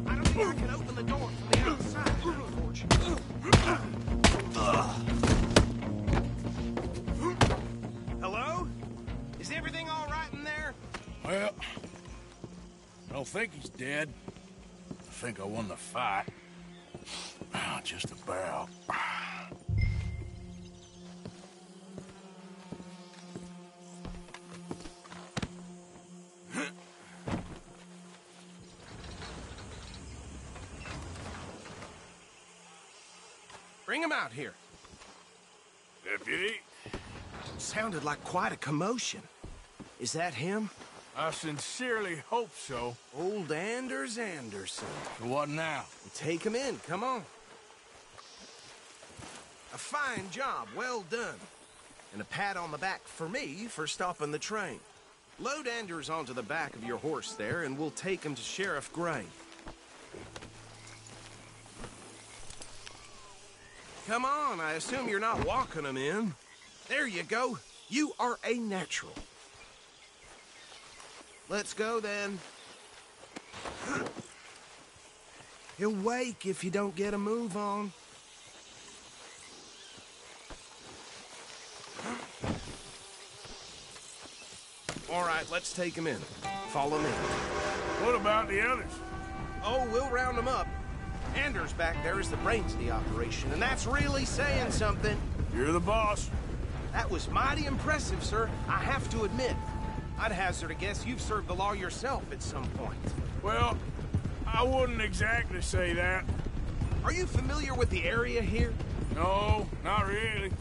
Speaker 15: I don't think I can open the door from the outside, unfortunately. Hello? Is everything all right in there?
Speaker 2: Well, I don't think he's dead. I think I won the fight. Just about.
Speaker 15: Bring him out here.
Speaker 2: Deputy?
Speaker 15: Sounded like quite a commotion. Is that him?
Speaker 2: I sincerely hope so.
Speaker 15: Old Anders Anderson.
Speaker 2: So what now?
Speaker 15: Take him in, come on. A fine job, well done. And a pat on the back for me for stopping the train. Load Anders onto the back of your horse there, and we'll take him to Sheriff Gray. Come on, I assume you're not walking him in. There you go. You are a natural. Let's go, then. He'll wake if you don't get a move on. All right, let's take him in. Follow me.
Speaker 2: What about the others?
Speaker 15: Oh, we'll round them up. Anders back there is the brains of the operation, and that's really saying something.
Speaker 2: You're the boss.
Speaker 15: That was mighty impressive, sir. I have to admit. I'd hazard a guess you've served the law yourself at some point.
Speaker 2: Well, I wouldn't exactly say that.
Speaker 15: Are you familiar with the area here?
Speaker 2: No, not really.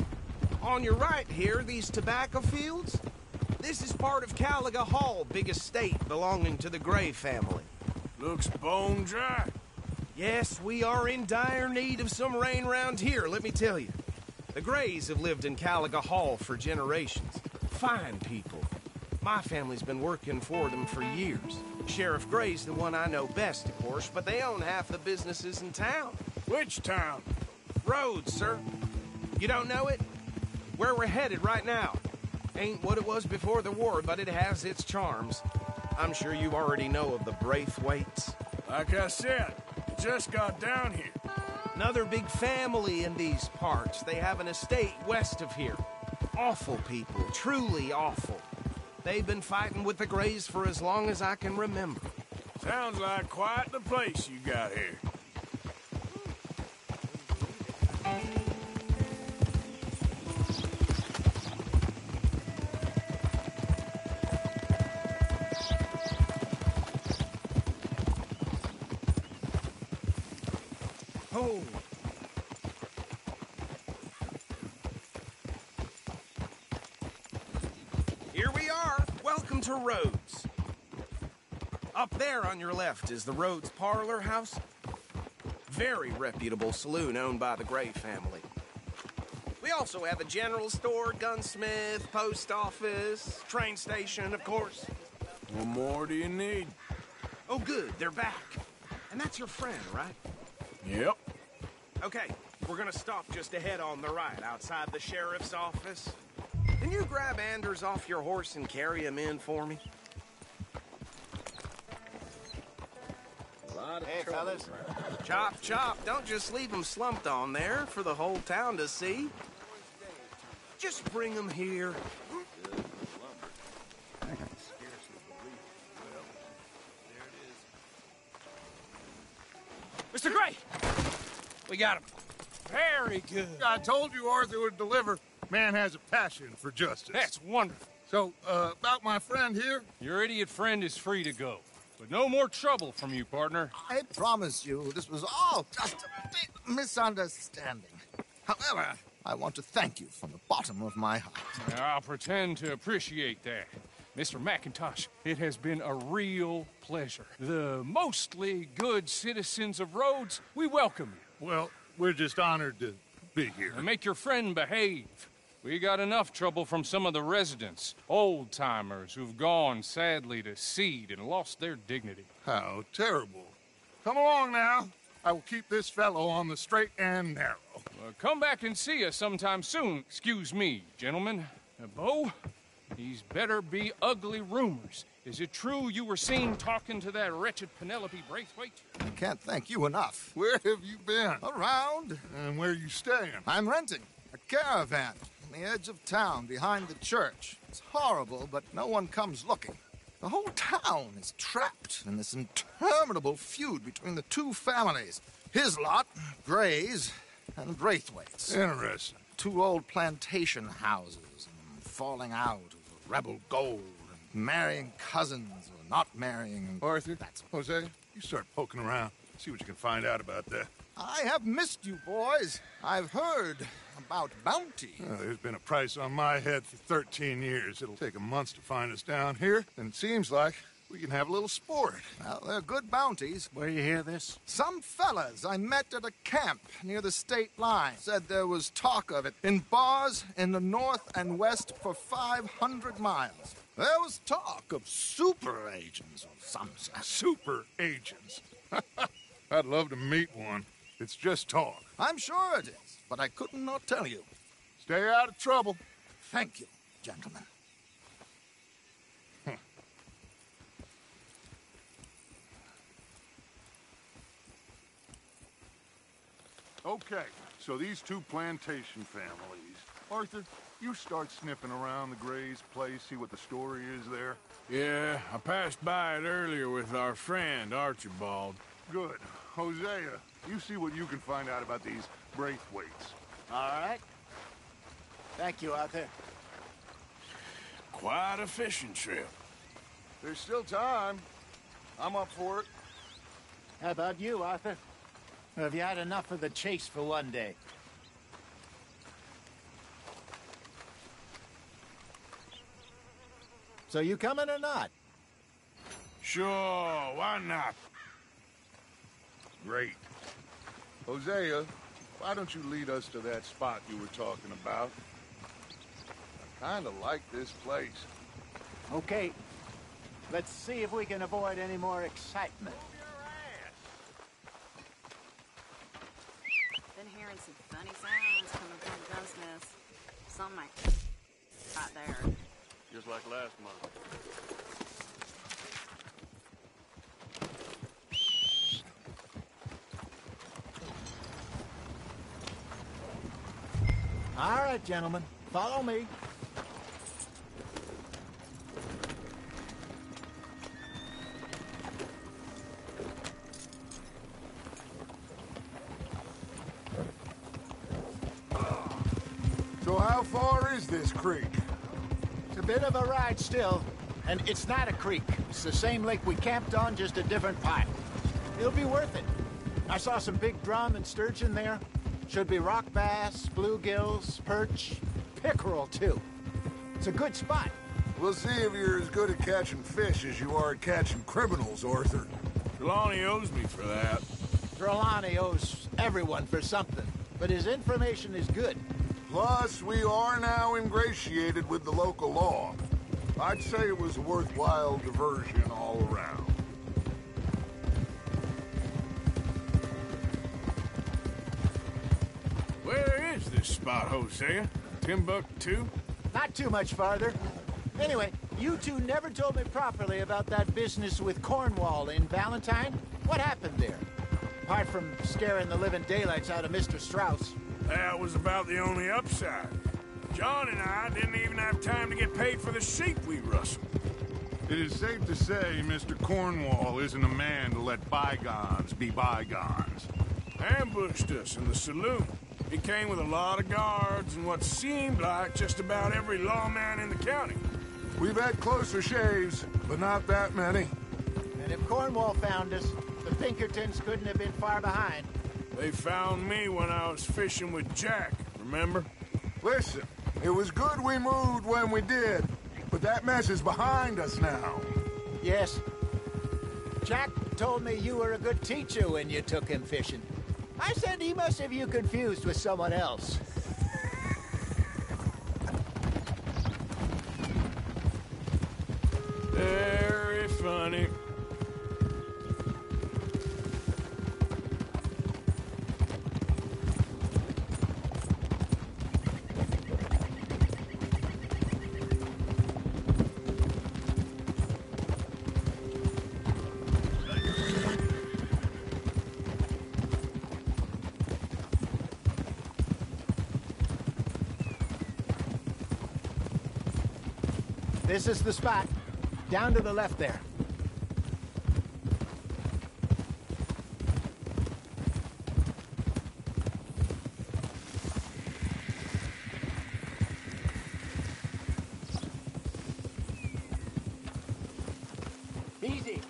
Speaker 15: On your right here, these tobacco fields? This is part of Caliga Hall, big estate belonging to the Gray family.
Speaker 2: Looks bone dry.
Speaker 15: Yes, we are in dire need of some rain round here, let me tell you. The Grays have lived in Caliga Hall for generations. Fine people. My family's been working for them for years. Sheriff Gray's the one I know best, of course, but they own half the businesses in town.
Speaker 2: Which town?
Speaker 15: Rhodes, sir. You don't know it? Where we're headed right now. Ain't what it was before the war, but it has its charms. I'm sure you already know of the Braithwaites.
Speaker 2: Like I said, just got down here.
Speaker 15: Another big family in these parts. They have an estate west of here. Awful people, truly awful. They've been fighting with the Grays for as long as I can remember.
Speaker 2: Sounds like quite the place you got here.
Speaker 15: Oh. Here we are. Welcome to Rhodes. Up there on your left is the Rhodes Parlor House. Very reputable saloon owned by the Gray family. We also have a general store, gunsmith, post office, train station, of course.
Speaker 2: What more do you need?
Speaker 15: Oh, good. They're back. And that's your friend, right?
Speaker 2: Yep.
Speaker 15: Okay, we're gonna stop just ahead on the right, outside the sheriff's office. Can you grab Anders off your horse and carry him in for me?
Speaker 9: Hey, fellas.
Speaker 15: Chop, chop. Don't just leave him slumped on there for the whole town to see. Just bring him here.
Speaker 14: Mr. Gray! We got him. Very good.
Speaker 8: I told you Arthur would deliver. Man has a passion for justice.
Speaker 14: That's wonderful.
Speaker 8: So, about my friend here?
Speaker 14: Your idiot friend is free to go. But no more trouble from you, partner.
Speaker 13: I promise you, this was all just a big misunderstanding. However, I want to thank you from the bottom of my heart.
Speaker 14: I'll pretend to appreciate that. Mr. McIntosh, it has been a real pleasure. The mostly good citizens of Rhodes, we welcome you.
Speaker 8: Well, we're just honored to be here.
Speaker 14: And make your friend behave. We got enough trouble from some of the residents, old-timers who've gone, sadly, to seed and lost their dignity.
Speaker 8: How terrible. Come along now. I will keep this fellow on the straight and narrow.
Speaker 14: Come back and see us sometime soon. Excuse me, gentlemen. Bo, these better be ugly rumors. Is it true you were seen talking to that wretched Penelope Braithwaite?
Speaker 13: I can't thank you enough.
Speaker 8: Where have you been?
Speaker 13: Around.
Speaker 8: And where are you staying?
Speaker 13: I'm renting a caravan on the edge of town behind the church. It's horrible, but no one comes looking. The whole town is trapped in this interminable feud between the two families. His lot, Gray's, and Braithwaite's.
Speaker 8: Interesting.
Speaker 13: Two old plantation houses, and falling out over rebel gold, and marrying cousins or not marrying. And
Speaker 8: Arthur, Jose, you start poking around. See what you can find out about that.
Speaker 13: I have missed you, boys. I've heard about bounty.
Speaker 8: There's been a price on my head for 13 years. It'll take a month to find us down here, and it seems like we can have a little sport.
Speaker 13: Well, they're good bounties.
Speaker 9: Where you hear this?
Speaker 13: Some fellas I met at a camp near the state line said there was talk of it in bars in the north and west for 500 miles. There was talk of super agents or some such.
Speaker 8: Super agents? I'd love to meet one. It's just talk.
Speaker 13: I'm sure it is, but I could not tell you.
Speaker 8: Stay out of trouble.
Speaker 13: Thank you, gentlemen.
Speaker 8: Okay, so these two plantation families. Arthur, you start sniffing around the Gray's place, see what the story is there.
Speaker 2: Yeah, I passed by it earlier with our friend, Archibald.
Speaker 8: Good. Hosea, you see what you can find out about these Braithwaites.
Speaker 9: All right. Thank you, Arthur.
Speaker 2: Quite a fishing trip.
Speaker 8: There's still time. I'm up for it.
Speaker 9: How about you, Arthur? Or have you had enough of the chase for one day? So you coming or not?
Speaker 2: Sure, why not?
Speaker 8: Great. Hosea, why don't you lead us to that spot you were talking about? I kind of like this place.
Speaker 9: Okay. Let's see if we can avoid any more excitement.
Speaker 16: Been hearing some funny sounds coming from the gunsmiths. Something like right there.
Speaker 17: Just like last month.
Speaker 9: All right, gentlemen. Follow me.
Speaker 8: So how far is this creek?
Speaker 9: It's a bit of a ride still, and it's not a creek. It's the same lake we camped on, just a different part. It'll be worth it. I saw some big drum and sturgeon there. Should be rock bass, bluegills, perch, pickerel, too. It's a good spot.
Speaker 8: We'll see if you're as good at catching fish as you are at catching criminals, Arthur.
Speaker 2: Trelawney owes me for that.
Speaker 9: Trelawney owes everyone for something, but his information is good.
Speaker 8: Plus, we are now ingratiated with the local law. I'd say it was a worthwhile diversion all around.
Speaker 2: Where is this spot, Hosea? Timbuktu?
Speaker 9: Not too much farther. Anyway, you two never told me properly about that business with Cornwall in Valentine. What happened there? Apart from scaring the living daylights out of Mr. Strauss.
Speaker 2: That was about the only upside. John and I didn't even have time to get paid for the sheep we rustled.
Speaker 8: It is safe to say Mr. Cornwall isn't a man to let bygones be bygones.
Speaker 2: Ambushed us in the saloon. He came with a lot of guards and what seemed like just about every lawman in the county.
Speaker 8: We've had closer shaves, but not that many.
Speaker 9: And if Cornwall found us, the Pinkertons couldn't have been far behind.
Speaker 2: They found me when I was fishing with Jack, remember?
Speaker 8: Listen, it was good we moved when we did, but that mess is behind us now.
Speaker 9: Yes. Jack told me you were a good teacher when you took him fishing. I said he must have you confused with someone else.
Speaker 2: Very funny.
Speaker 9: This is the spot. Down to the left there. Easy.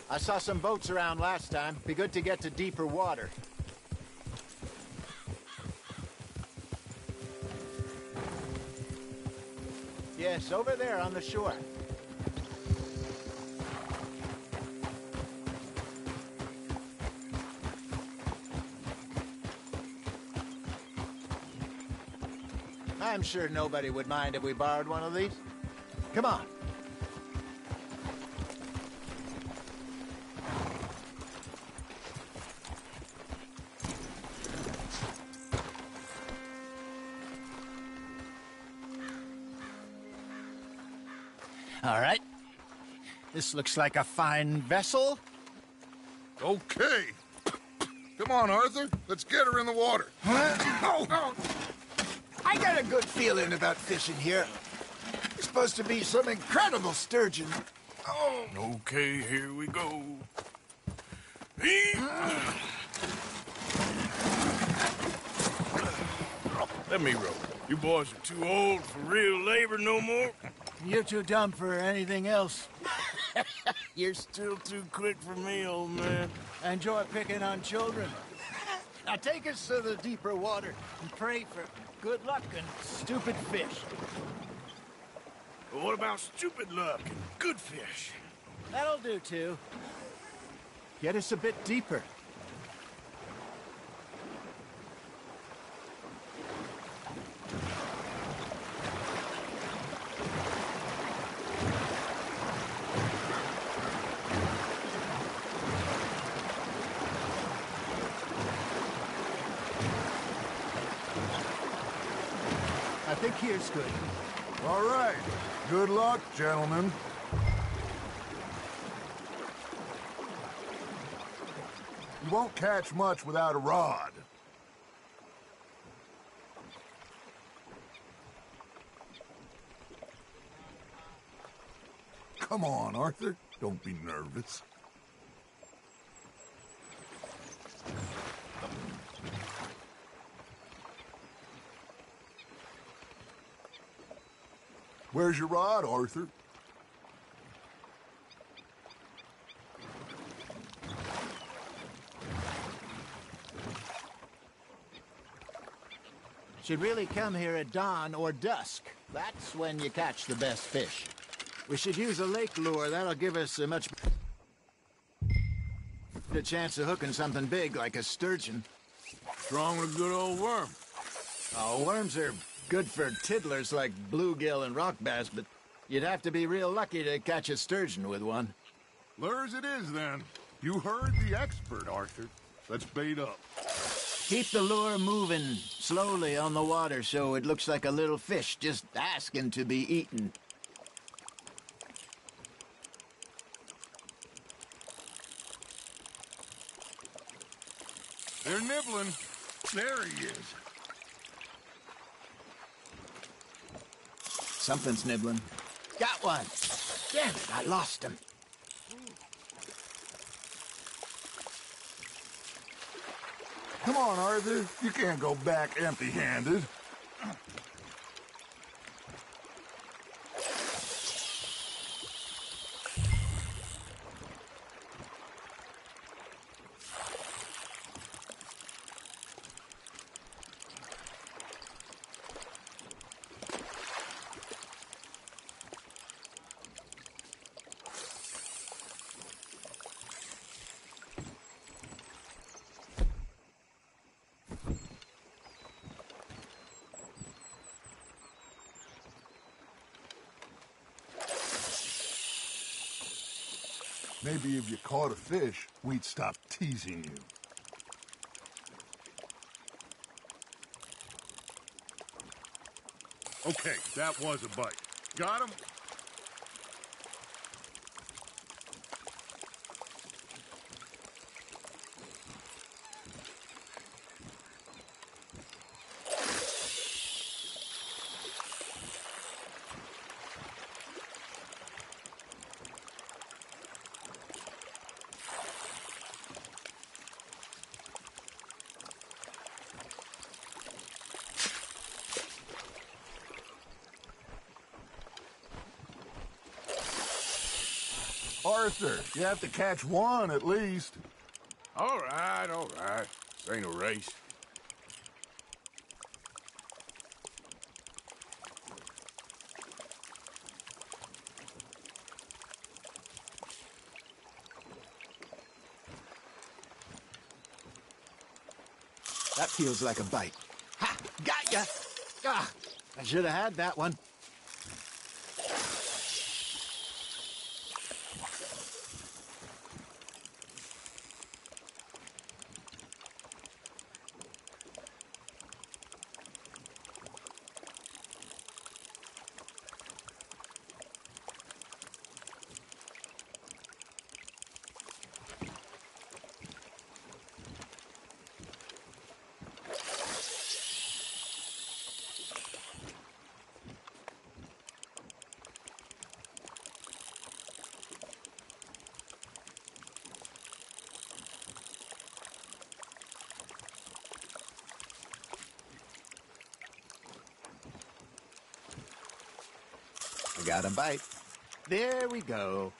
Speaker 9: I saw some boats around last time. Be good to get to deeper water. Yes, over there on the shore. I'm sure nobody would mind if we borrowed one of these. Come on. All right. This looks like a fine vessel.
Speaker 8: Okay. Come on, Arthur. Let's get her in the water.
Speaker 9: I got a good feeling about fishing here. supposed to be some incredible sturgeon. Oh.
Speaker 2: Okay, here we go. Let me row. You boys are too old for real labor no more.
Speaker 9: You're too dumb for anything else.
Speaker 2: You're still too quick for me, old man.
Speaker 9: Enjoy picking on children. Now take us to the deeper water and pray for good luck and stupid fish.
Speaker 2: Well, what about stupid luck and good fish?
Speaker 9: That'll do, too. Get us a bit deeper. I think here's good.
Speaker 8: All right. Good luck, gentlemen. You won't catch much without a rod. Come on, Arthur. Don't be nervous. Where's your rod, Arthur?
Speaker 9: Should really come here at dawn or dusk. That's when you catch the best fish. We should use a lake lure. That'll give us a much better chance of hooking something big like a sturgeon.
Speaker 2: What's wrong with a good old worm?
Speaker 9: Oh, worms are good for tiddlers like bluegill and rock bass, but you'd have to be real lucky to catch a sturgeon with one.
Speaker 8: Lure as it is, then. You heard the expert, Arthur. Let's bait up.
Speaker 9: Keep the lure moving slowly on the water so it looks like a little fish just asking to be eaten.
Speaker 8: They're nibbling. There he is.
Speaker 9: Something's nibbling. Got one. Damn it, I lost him.
Speaker 8: Come on, Arthur. You can't go back empty-handed. Maybe if you caught a fish, we'd stop teasing you. Okay, that was a bite. Got him? Arthur, you have to catch one at least.
Speaker 2: All right, all right. This ain't a race.
Speaker 9: That feels like a bite. Ha! Got ya! Ah, I should have had that one. I got a bite. There we go.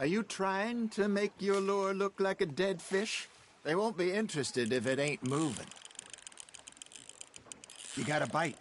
Speaker 9: Are you trying to make your lure look like a dead fish? They won't be interested if it ain't moving. You got a bite.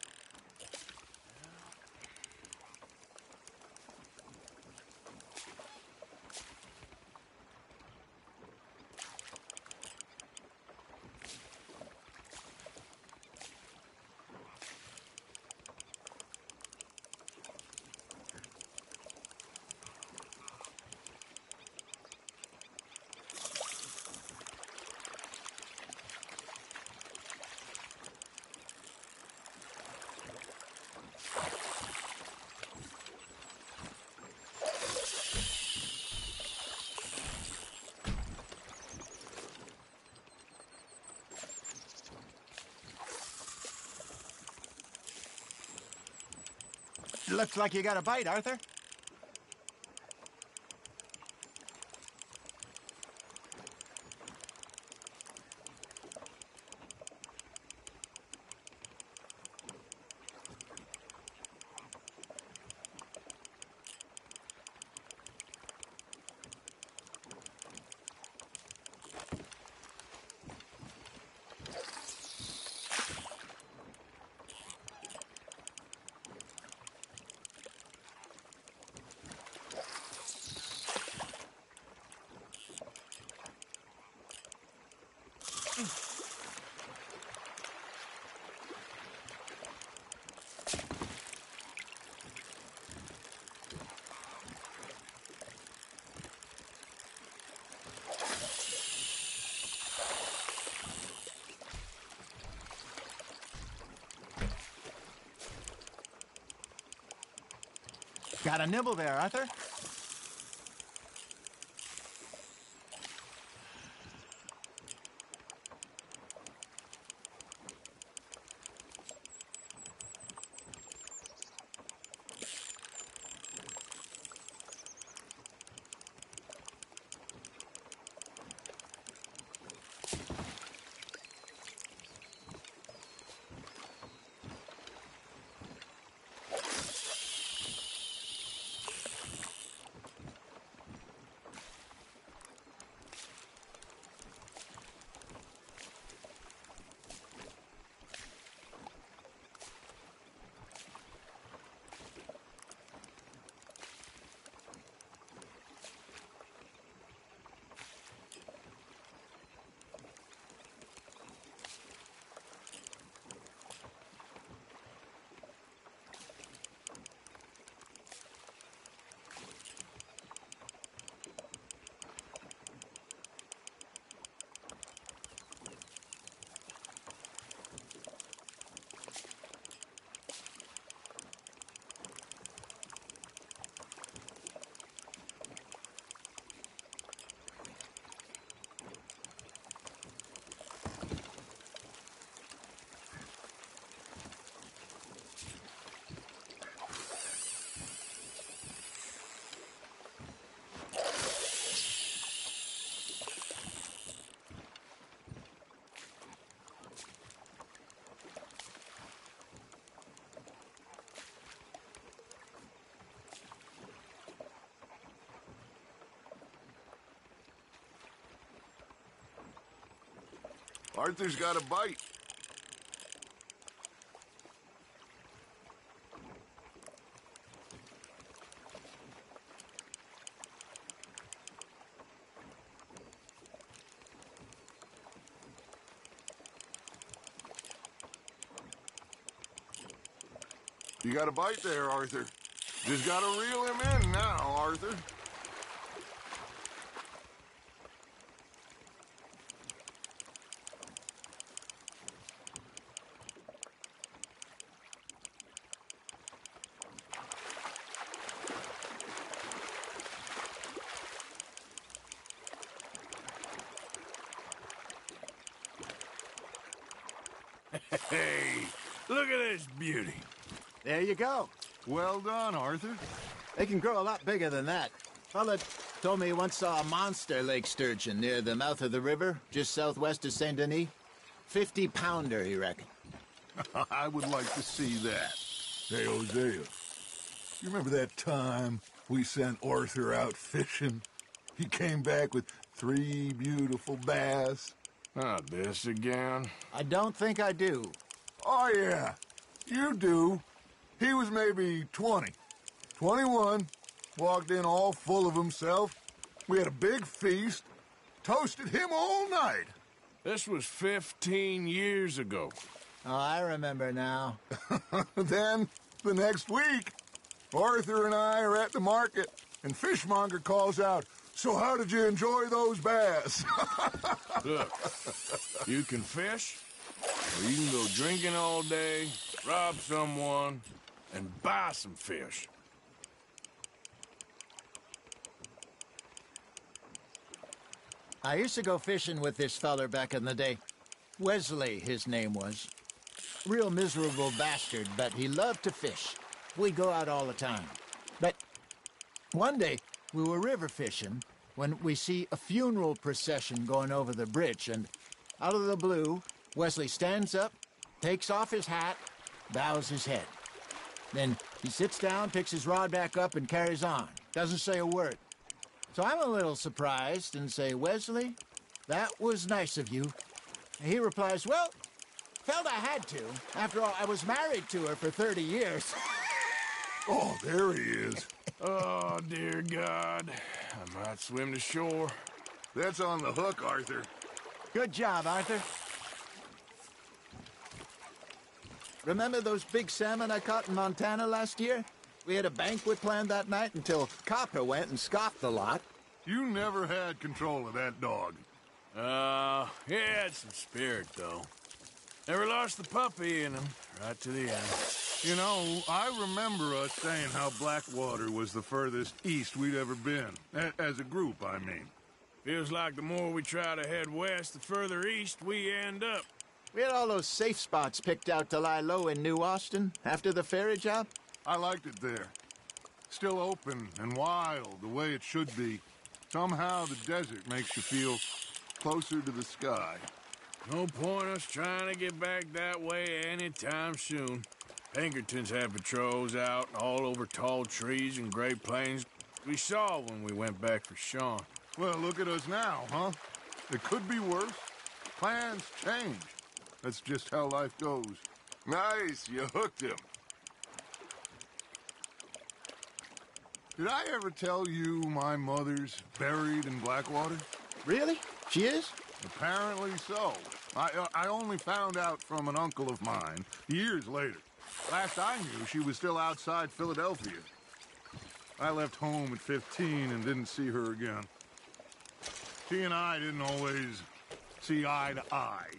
Speaker 9: Looks like you got a bite, Arthur. Got a nibble there, Arthur.
Speaker 8: Arthur's got a bite. You got a bite there, Arthur. Just gotta reel him in now, Arthur.
Speaker 2: Hey, look at this beauty.
Speaker 9: There you go.
Speaker 8: Well done, Arthur.
Speaker 9: They can grow a lot bigger than that. Fella told me he once saw a monster lake sturgeon near the mouth of the river, just southwest of Saint Denis. 50-pounder, he reckoned.
Speaker 8: I would like to see that.
Speaker 18: Hey, Hosea, you remember that time we sent Arthur out fishing? He came back with 3 beautiful bass.
Speaker 2: Not this again.
Speaker 9: I don't think I do.
Speaker 18: Oh, yeah, you do. He was maybe 20, 21, walked in all full of himself. We had a big feast, toasted him all night.
Speaker 2: This was 15 years ago.
Speaker 9: Oh, I remember now.
Speaker 18: Then, the next week, Arthur and I are at the market, and Fishmonger calls out, "So how did you enjoy those bass?"
Speaker 2: Look, you can fish, or you can go drinking all day, rob someone, and buy some fish.
Speaker 9: I used to go fishing with this feller back in the day. Wesley, his name was. Real miserable bastard, but he loved to fish. We'd go out all the time. But one day, we were river fishing when we see a funeral procession going over the bridge, and out of the blue, Wesley stands up, takes off his hat, bows his head. Then he sits down, picks his rod back up, and carries on. Doesn't say a word. So I'm a little surprised and say, "Wesley, that was nice of you." And he replies, "Well, felt I had to. After all, I was married to her for 30 years.
Speaker 18: Oh, there he is.
Speaker 2: Oh, dear God. I might swim to shore.
Speaker 8: That's on the hook, Arthur.
Speaker 9: Good job, Arthur. Remember those big salmon I caught in Montana last year? We had a banquet planned that night until Copper went and scoffed the lot.
Speaker 8: You never had control of that dog.
Speaker 2: He had some spirit, though. Never lost the puppy in him, right to the end.
Speaker 8: You know, I remember us saying how Blackwater was the furthest east we'd ever been. As a group, I mean.
Speaker 2: Feels like the more we try to head west, the further east we end up.
Speaker 9: We had all those safe spots picked out to lie low in New Austin after the ferry job.
Speaker 8: I liked it there. Still open and wild, the way it should be. Somehow the desert makes you feel closer to the sky.
Speaker 2: No point us trying to get back that way anytime soon. Pinkertons had patrols out all over tall trees and Great Plains. We saw when we went back for Sean.
Speaker 8: Well, look at us now, huh? It could be worse. Plans change. That's just how life goes.
Speaker 2: Nice, you hooked him.
Speaker 8: Did I ever tell you my mother's buried in Blackwater?
Speaker 9: Really? She is?
Speaker 8: Apparently so. I only found out from an uncle of mine years later. Last I knew, she was still outside Philadelphia. I left home at 15 and didn't see her again. She and I didn't always see eye to eye.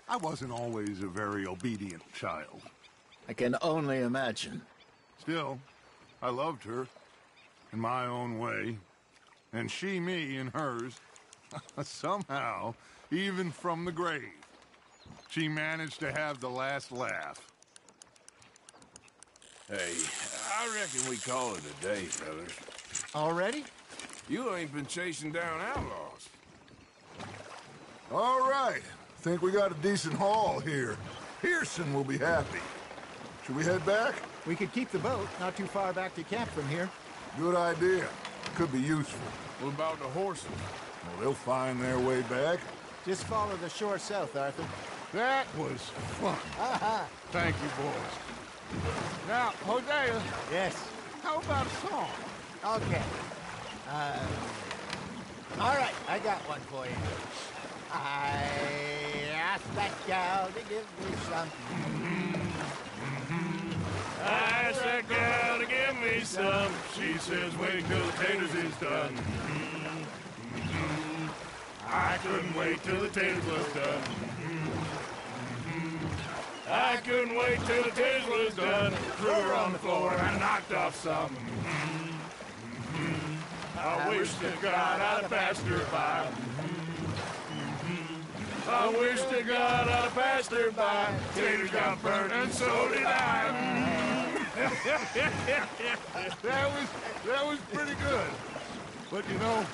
Speaker 8: I wasn't always a very obedient child.
Speaker 9: I can only imagine.
Speaker 8: Still, I loved her in my own way, and she me in hers. Somehow, even from the grave, she managed to have the last laugh.
Speaker 2: Hey, I reckon we call it a day, fellas.
Speaker 9: Already?
Speaker 2: You ain't been chasing down outlaws.
Speaker 18: All right. Think we got a decent haul here. Pearson will be happy. Should we head back?
Speaker 9: We could keep the boat not too far back to camp from here.
Speaker 18: Good idea. Could be useful.
Speaker 2: What about the horses?
Speaker 18: Well, they'll find their way back.
Speaker 9: Just follow the shore south, Arthur.
Speaker 8: That was fun. Thank you, boys. Now, Hosea.
Speaker 9: Yes?
Speaker 8: How about a song?
Speaker 9: Okay. All right, I got one for you. I asked that gal to give me some.
Speaker 17: I asked that gal to give me some. She says, wait till the taters is done. I couldn't wait till the taters was done. I couldn't wait till the taters was done. Threw her on the floor and I knocked off some. I wish to God I'd have passed her by. I wish to God I'd have passed her by. Taters got burnt and so did I.
Speaker 8: That was pretty good. But you know,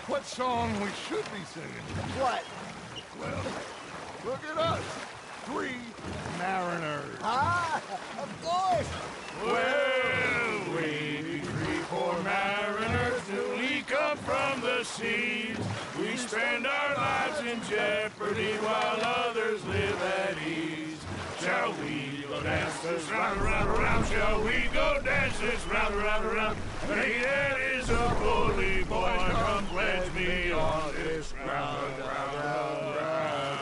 Speaker 8: what song we should be singing?
Speaker 9: What?
Speaker 8: Well, look at us. 3 mariners.
Speaker 9: Of course.
Speaker 17: Well, we 3 poor mariners newly come from the seas. We spend our lives in jeopardy while others live at ease. Shall we go dance this round, around, around? Shall we go dance this round, around, around? Hey, that is a bully boy. Come pledge me on this round, round, round, round.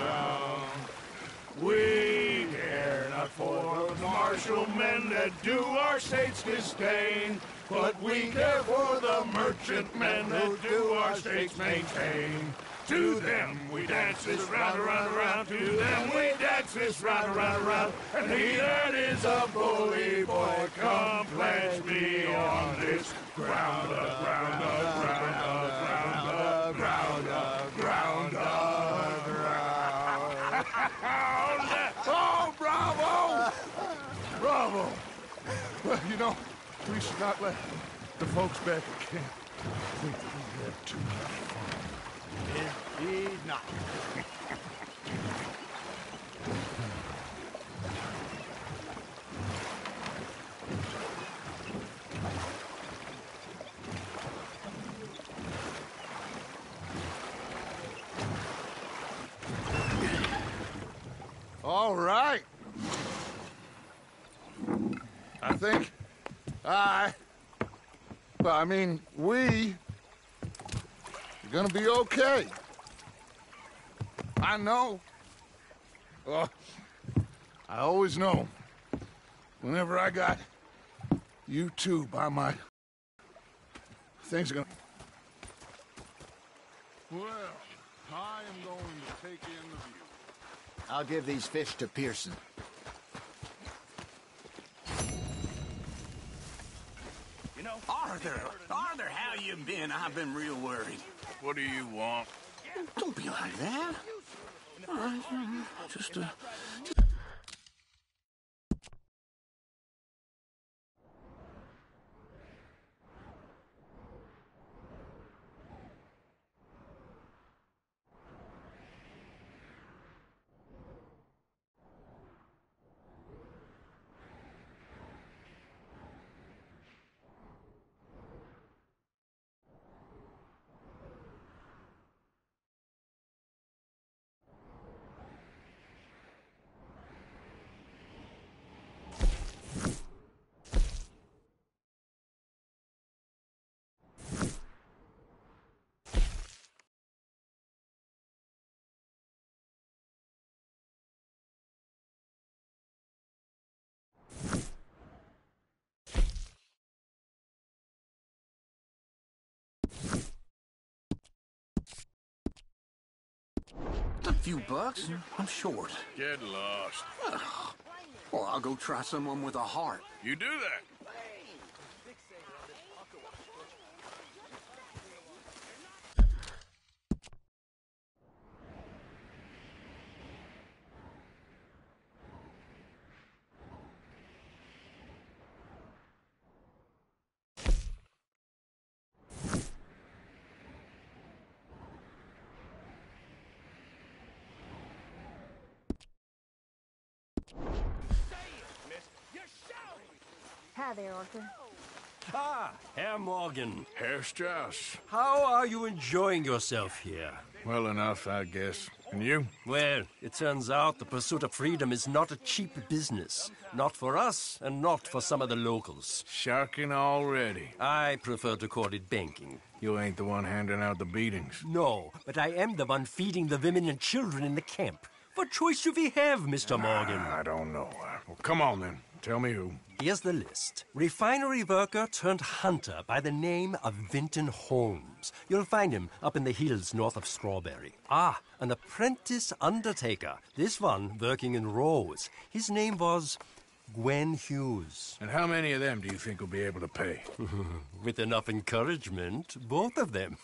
Speaker 17: We care not for the martial men that do our states disdain, but we care for the merchant men that do our states maintain. To them we dance this round, around, around. To them we dance this round, around, around. And he that is a bully boy, come pledge me on this ground up, ground up, ground up, ground up, ground up, ground up, ground up.
Speaker 8: Oh, bravo! Bravo! Well, you know, we should not let the folks back at camp think that we had too much fun.
Speaker 9: Indeed not.
Speaker 8: All right. I think we are gonna be okay. I know. I always know. Whenever I got you two by my... Things are gonna... Well, I am going to take in the view.
Speaker 9: I'll give these fish to Pearson.
Speaker 15: You know, Arthur, how you been? I've been real worried.
Speaker 2: What do you want?
Speaker 15: Don't be like that. All right, just a few bucks. I'm short.
Speaker 2: Get lost.
Speaker 15: Well, I'll go try someone with a heart.
Speaker 2: You do that.
Speaker 19: Hi there, Arthur.
Speaker 1: Ah, Herr Morgan.
Speaker 2: Herr Strauss.
Speaker 1: How are you enjoying yourself here?
Speaker 2: Well enough, I guess. And you?
Speaker 1: Well, it turns out the pursuit of freedom is not a cheap business. Not for us, and not for some of the locals.
Speaker 2: Sharking already.
Speaker 1: I prefer to call it banking.
Speaker 2: You ain't the one handing out the beatings.
Speaker 1: No, but I am the one feeding the women and children in the camp. What choice do we have, Mr. Morgan?
Speaker 2: I don't know. Well, come on, then. Tell me who.
Speaker 1: Here's the list. Refinery worker turned hunter by the name of Vinton Holmes. You'll find him up in the hills north of Strawberry. Ah, an apprentice undertaker. This one working in Rose. His name was Gwen Hughes.
Speaker 2: And how many of them do you think will be able to pay?
Speaker 1: With enough encouragement, both of them.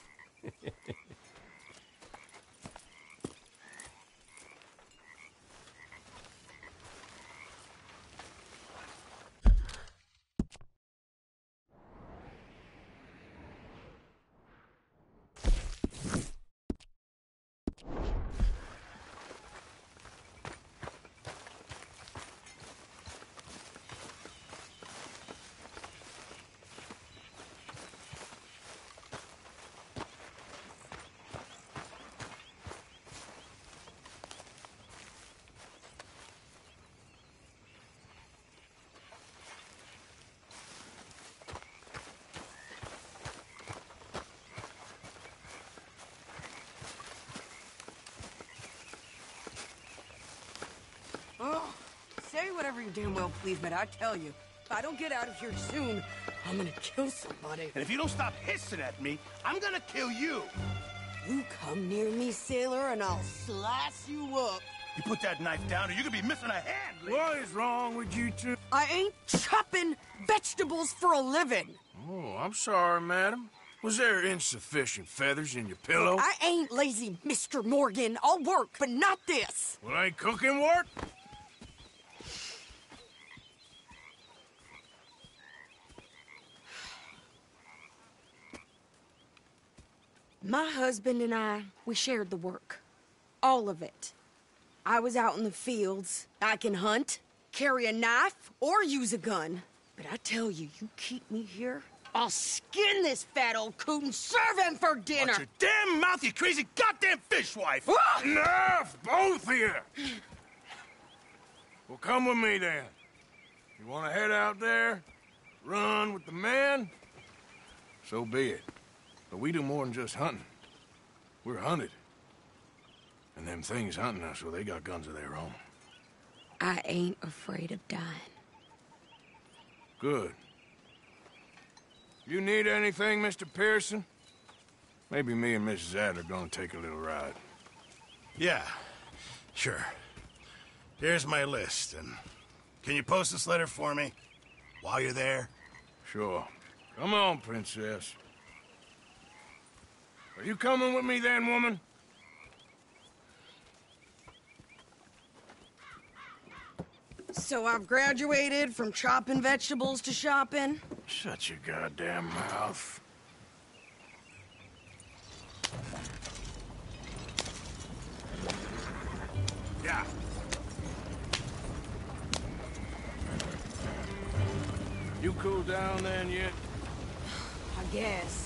Speaker 19: Oh, say whatever you damn well please, but I tell you, if I don't get out of here soon, I'm gonna kill somebody.
Speaker 15: And if you don't stop hissing at me, I'm gonna kill you.
Speaker 19: You come near me, sailor, and I'll slice you up.
Speaker 15: You put that knife down or you're gonna be missing a hand, lady.
Speaker 2: What is wrong with you two?
Speaker 19: I ain't chopping vegetables for a living.
Speaker 2: Oh, I'm sorry, madam. Was there insufficient feathers in your pillow?
Speaker 19: I ain't lazy, Mr. Morgan. I'll work, but not this.
Speaker 2: Well, ain't cooking work?
Speaker 19: My husband and I, we shared the work. All of it. I was out in the fields. I can hunt, carry a knife, or use a gun. But I tell you, you keep me here, I'll skin this fat old coot and serve him for dinner.
Speaker 15: Watch your damn mouth, you crazy goddamn fishwife!
Speaker 2: Enough, both of you! Well, come with me, then. You want to head out there, run with the men? So be it. But we do more than just hunting. We're hunted. And them things hunting us, well, they got guns of their own.
Speaker 19: I ain't afraid of dying.
Speaker 2: Good. You need anything, Mr. Pearson? Maybe me and Mrs. Adler gonna take a little ride.
Speaker 15: Yeah, sure. Here's my list, and can you post this letter for me while you're there?
Speaker 2: Sure. Come on, Princess. Are you coming with me then, woman?
Speaker 19: So I've graduated from chopping vegetables to shopping?
Speaker 2: Shut your goddamn mouth.
Speaker 15: Yeah.
Speaker 2: You cooled down then yet?
Speaker 19: I guess.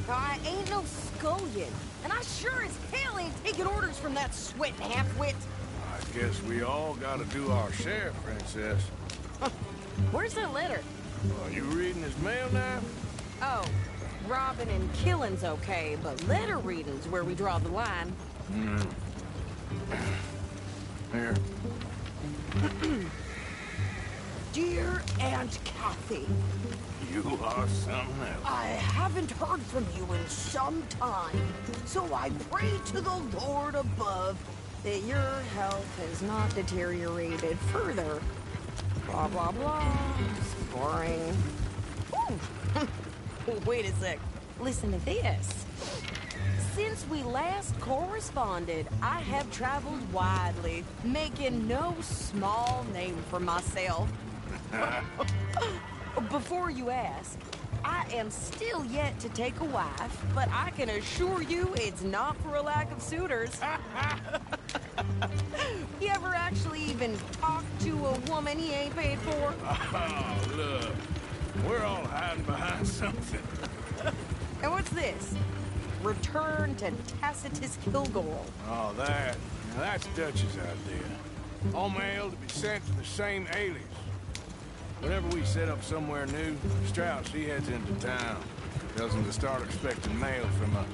Speaker 19: I ain't no scullion, and I sure as hell ain't taking orders from that sweating half-wit.
Speaker 2: I guess we all gotta do our share, Princess.
Speaker 19: Where's that letter?
Speaker 2: Are you reading his mail now?
Speaker 19: Oh, robbing and killing's okay, but letter reading's where we draw the line.
Speaker 2: Here.
Speaker 19: Dear Aunt Kathy.
Speaker 2: You are something else.
Speaker 19: I haven't heard from you in some time, so I pray to the Lord above that your health has not deteriorated further. Blah, blah, blah. It's boring. Ooh. Wait a sec. Listen to this. Since we last corresponded, I have traveled widely, making no small name for myself. Before you ask, I am still yet to take a wife, but I can assure you it's not for a lack of suitors. You ever actually even talk to a woman he ain't paid for?
Speaker 2: Oh, look. We're all hiding behind something.
Speaker 19: And what's this? Return to Tacitus Kilgore.
Speaker 2: Oh, that. Now that's Dutch's idea. All mail to be sent to the same alias. Whenever we set up somewhere new, Strauss, he heads into town. Tells them to start expecting mail from a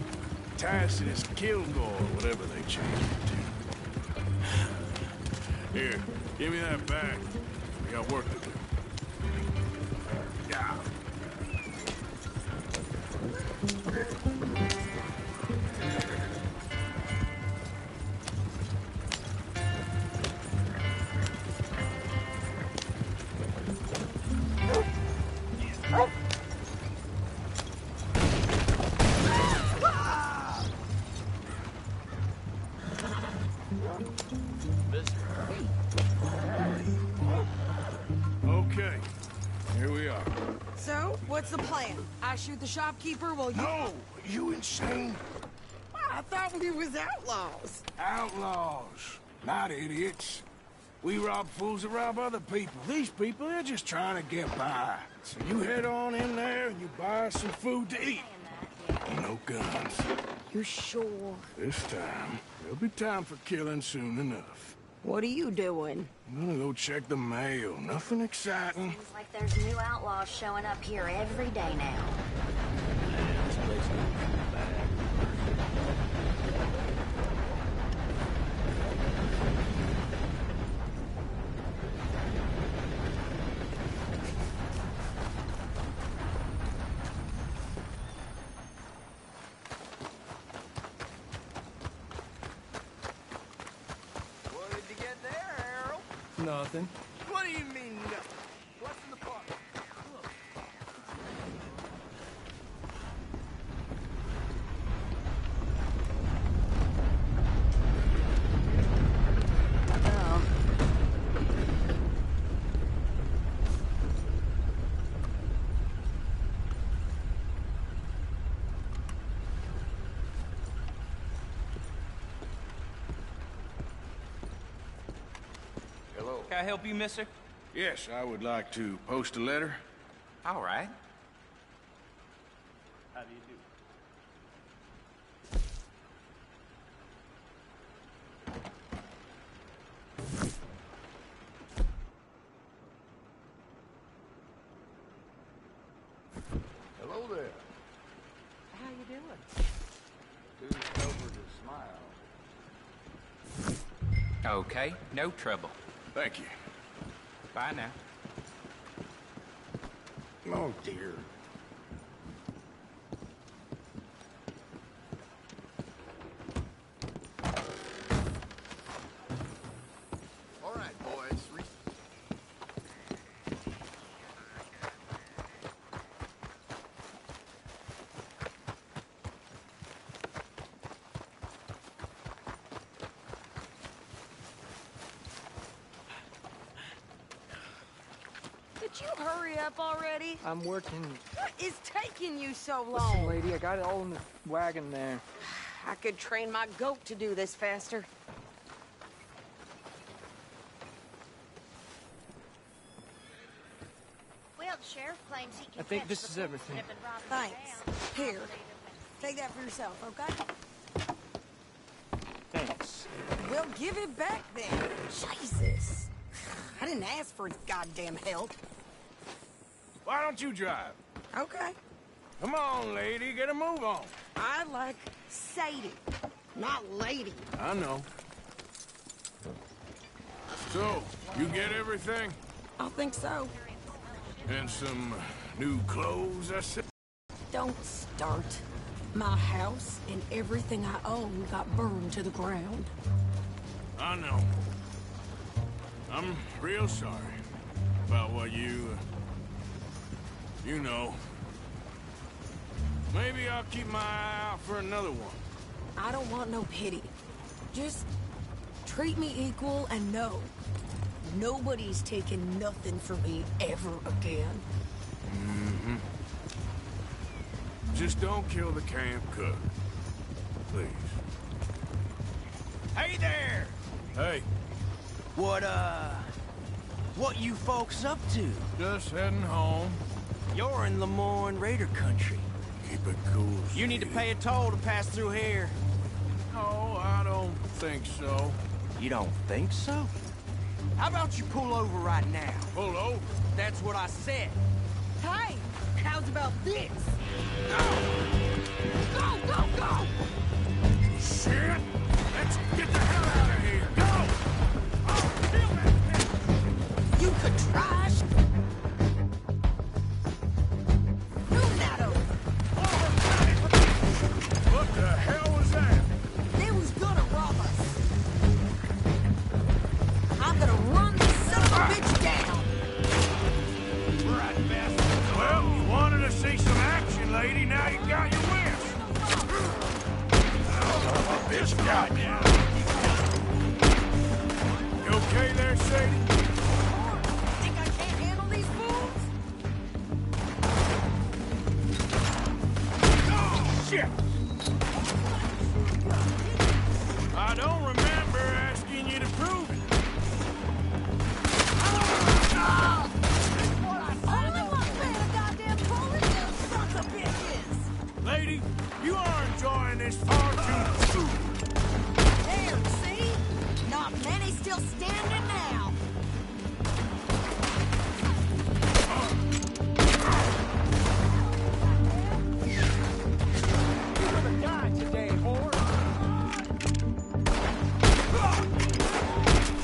Speaker 2: Tacitus Kilgore, whatever they change it to. Here, give me that back. We got work to do. Yeah. Okay, here we are.
Speaker 19: So, what's the plan? I shoot the shopkeeper while you...
Speaker 2: No! You insane?
Speaker 19: I thought we was outlaws.
Speaker 2: Outlaws, not idiots. We rob fools that rob other people. These people, they're just trying to get by. So you head on in there and you buy some food to eat. No guns.
Speaker 19: You sure?
Speaker 2: This time, there'll be time for killing soon enough.
Speaker 19: What are you doing?
Speaker 2: I'm gonna go check the mail. Nothing exciting.
Speaker 16: Seems like there's new outlaws showing up here every day now.
Speaker 1: This place is bad.
Speaker 3: What did you get there, Harold?
Speaker 1: Nothing.
Speaker 3: What do you mean, nothing? What's in the pot?
Speaker 2: Hello.
Speaker 20: Can I help you, mister?
Speaker 2: Yes, I would like to post a letter.
Speaker 20: All right.
Speaker 7: How do you do?
Speaker 2: Hello there.
Speaker 19: How you doing?
Speaker 2: Too sober to smile.
Speaker 20: Okay, no trouble.
Speaker 2: Thank you.
Speaker 20: Bye now.
Speaker 2: Oh, dear.
Speaker 3: All right, boys.
Speaker 19: Did you hurry up already?
Speaker 12: I'm working.
Speaker 19: What is taking you so
Speaker 12: Listen,
Speaker 19: long?
Speaker 12: lady, I got it all in the wagon there.
Speaker 19: I could train my goat to do this faster.
Speaker 16: Well, the sheriff claims he can
Speaker 12: I think
Speaker 16: catch
Speaker 12: this
Speaker 16: the
Speaker 12: is
Speaker 16: fools
Speaker 12: everything.
Speaker 16: that have been robbing
Speaker 19: Thanks.
Speaker 16: town.
Speaker 19: Here. Take that for yourself, okay?
Speaker 12: Thanks.
Speaker 19: Well, give it back then. Jesus. I didn't ask for goddamn help.
Speaker 2: Why don't you drive?
Speaker 19: Okay.
Speaker 2: Come on, lady, get a move on.
Speaker 19: I like Sadie, not lady.
Speaker 2: I know. So, you get everything?
Speaker 19: I think so.
Speaker 2: And some new clothes, I said?
Speaker 19: Don't start. My house and everything I own got burned to the ground.
Speaker 2: I know. I'm real sorry about what you know. Maybe I'll keep my eye out for another one.
Speaker 19: I don't want no pity. Just treat me equal and know nobody's taking nothing from me ever again.
Speaker 2: Mm-hmm. Just don't kill the camp cook. Please.
Speaker 21: Hey there!
Speaker 2: Hey.
Speaker 21: What you folks up to?
Speaker 2: Just heading home.
Speaker 21: You're in Lemoyne Raider country.
Speaker 2: Keep it cool.
Speaker 21: You need to pay a toll to pass through here.
Speaker 2: No, I don't think so.
Speaker 21: You don't think so? How about you pull over right now?
Speaker 2: Pull over?
Speaker 21: That's what I said.
Speaker 19: Hey, how's about this?
Speaker 17: Go, go, go! Shit! Let's get the hell out of here! Go! Oh, kill that thing!
Speaker 19: You could try. Move that over.
Speaker 2: What the hell was that?
Speaker 19: They was gonna rob us. I'm gonna run this son of a bitch down.
Speaker 17: Right, bastard.
Speaker 2: Well, you wanted to see some action, lady. Now you got your wish. Bitch got you. You okay there, Sadie?
Speaker 19: Think I can't handle these fools?
Speaker 2: Oh, shit! I don't remember asking you to prove it.
Speaker 19: Only one fan of goddamn bullet, you sons of bitches!
Speaker 2: Lady, you are enjoying this far too soon.
Speaker 19: There, see? Not many still standing now.
Speaker 21: You're gonna die today, whore.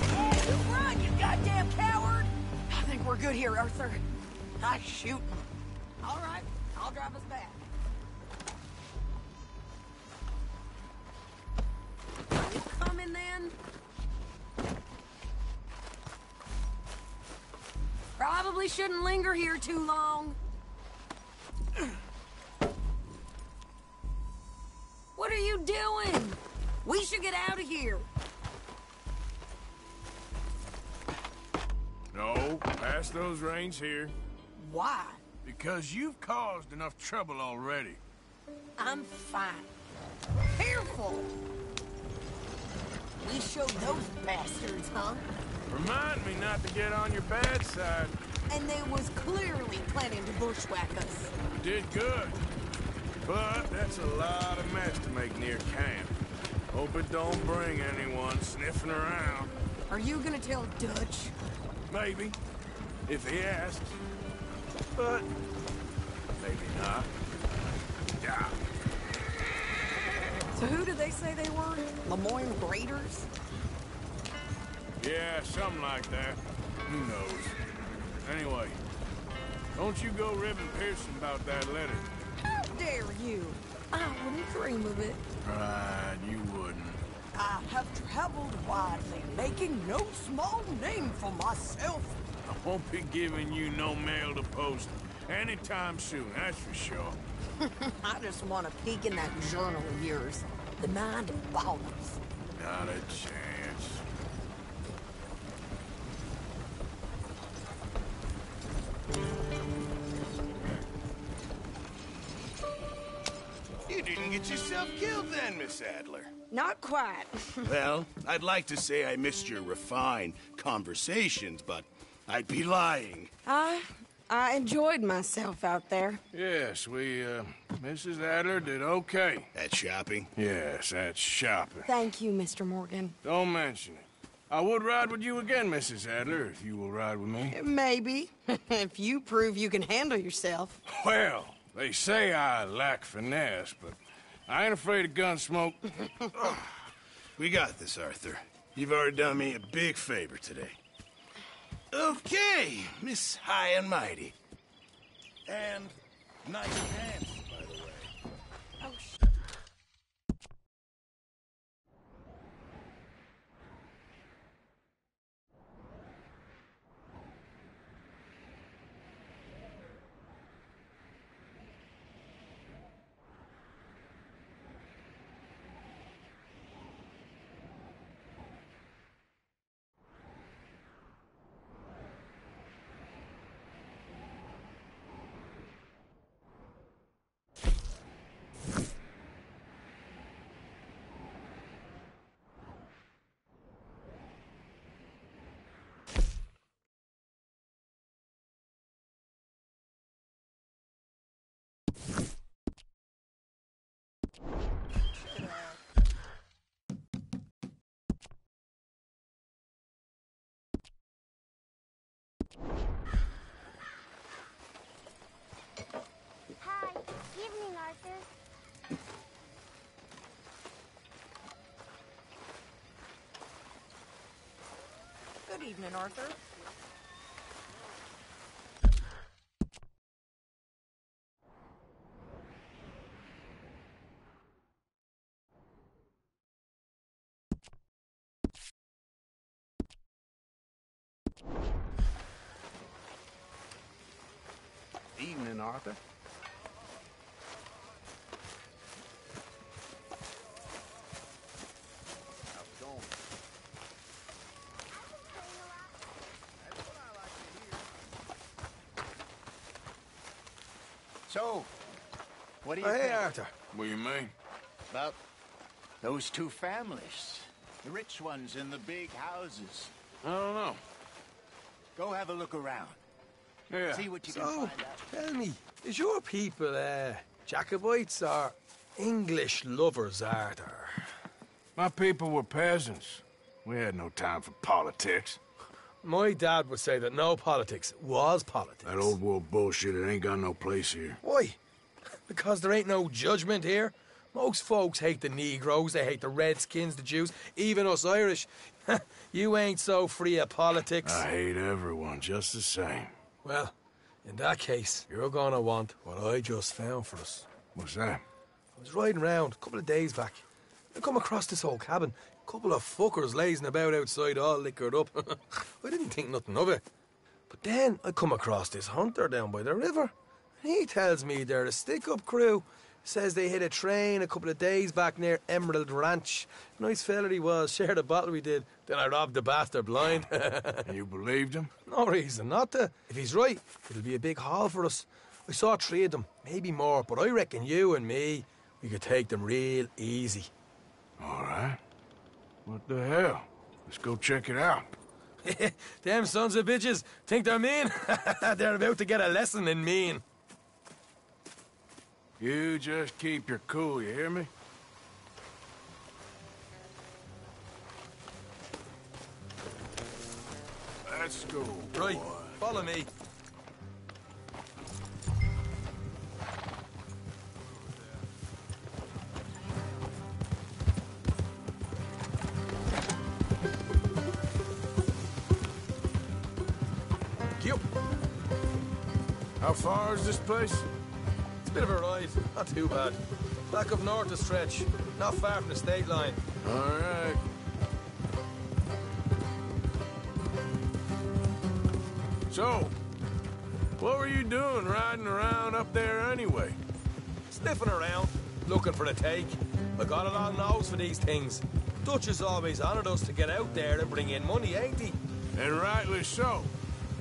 Speaker 19: Hey, you run, you goddamn coward! I think we're good here, Arthur. I shoot him. All right, I'll drive us back. Are you coming then? Probably shouldn't linger here too long. What are you doing? We should get out of here.
Speaker 2: No, pass those reins here.
Speaker 19: Why?
Speaker 2: Because you've caused enough trouble already.
Speaker 19: I'm fine. Careful! We showed those bastards, huh?
Speaker 2: Remind me not to get on your bad side.
Speaker 19: And they was clearly planning to bushwhack us.
Speaker 2: Did good. But that's a lot of mess to make near camp. Hope it don't bring anyone sniffing around.
Speaker 19: Are you gonna tell Dutch?
Speaker 2: Maybe. If he asks. But maybe not. Yeah.
Speaker 19: So who did they say they were? Lemoyne Raiders?
Speaker 2: Yeah, something like that. Who knows? Anyway, don't you go ribbing Pearson about that letter.
Speaker 19: How dare you? I wouldn't dream of it.
Speaker 2: Right, you wouldn't.
Speaker 19: I have traveled widely, making no small name for myself.
Speaker 2: I won't be giving you no mail to post anytime soon, that's for sure.
Speaker 19: I just want to peek in that journal of yours. The mind of ballers.
Speaker 2: Not a chance.
Speaker 6: You didn't get yourself killed then, Miss Adler.
Speaker 19: Not quite.
Speaker 6: Well, I'd like to say I missed your refined conversations, but I'd be lying.
Speaker 19: I enjoyed myself out there.
Speaker 2: Yes, Mrs. Adler did okay.
Speaker 6: At shopping?
Speaker 2: Yes, at shopping.
Speaker 19: Thank you, Mr. Morgan.
Speaker 2: Don't mention it. I would ride with you again, Mrs. Adler, if you will ride with me.
Speaker 19: Maybe. If you prove you can handle yourself.
Speaker 2: Well, they say I lack finesse, but I ain't afraid of gun smoke.
Speaker 6: We got this, Arthur. You've already done me a big favor today. Okay, Miss High and Mighty. And nice pants, by the way.
Speaker 19: Oh,
Speaker 4: Good evening, Arthur.
Speaker 15: Evening, Arthur. How's it going?
Speaker 9: So, what do you
Speaker 2: Hey,
Speaker 9: think?
Speaker 2: Arthur. What do you mean?
Speaker 9: About those two families. The rich ones in the big houses.
Speaker 2: I don't know.
Speaker 9: Go have a look around.
Speaker 2: Yeah.
Speaker 9: See what you can
Speaker 22: So,
Speaker 9: find out.
Speaker 22: tell me, is your people, Jacobites or English lovers, Arthur?
Speaker 2: My people were peasants. We had no time for politics.
Speaker 22: My dad would say that no politics was politics.
Speaker 2: That old world bullshit, it ain't got no place here.
Speaker 22: Why? Because there ain't no judgment here. Most folks hate the Negroes, they hate the Redskins, the Jews, even us Irish. You ain't so free of politics.
Speaker 2: I hate everyone just the same.
Speaker 22: Well, in that case, you're gonna want what I just found for us.
Speaker 2: What's that?
Speaker 22: I was riding round a couple of days back. I come across this old cabin. A couple of fuckers lazing about outside all liquored up. I didn't think nothing of it. But then I come across this hunter down by the river. And he tells me they're a stick-up crew. Says they hit a train a couple of days back near Emerald Ranch. Nice fella he was, shared a bottle we did. Then I robbed the bastard blind.
Speaker 2: You believed him?
Speaker 22: No reason not to. If he's right, it'll be a big haul for us. I saw 3 of them, maybe more, but I reckon you and me, we could take them real easy.
Speaker 2: All right. What the hell? Let's go check it out.
Speaker 22: Them sons of bitches think they're mean. They're about to get a lesson in mean.
Speaker 2: You just keep your cool, you hear me? Let's go.
Speaker 22: Right, follow me. Yep.
Speaker 2: How far is this place?
Speaker 22: It's a bit of a ride, not too bad. Back up north a stretch, not far from the state line.
Speaker 2: All right. So, what were you doing riding around up there anyway?
Speaker 22: Sniffing around, looking for a take. I got a long nose for these things. Dutch has always honoured us to get out there and bring in money, ain't he?
Speaker 2: And rightly so.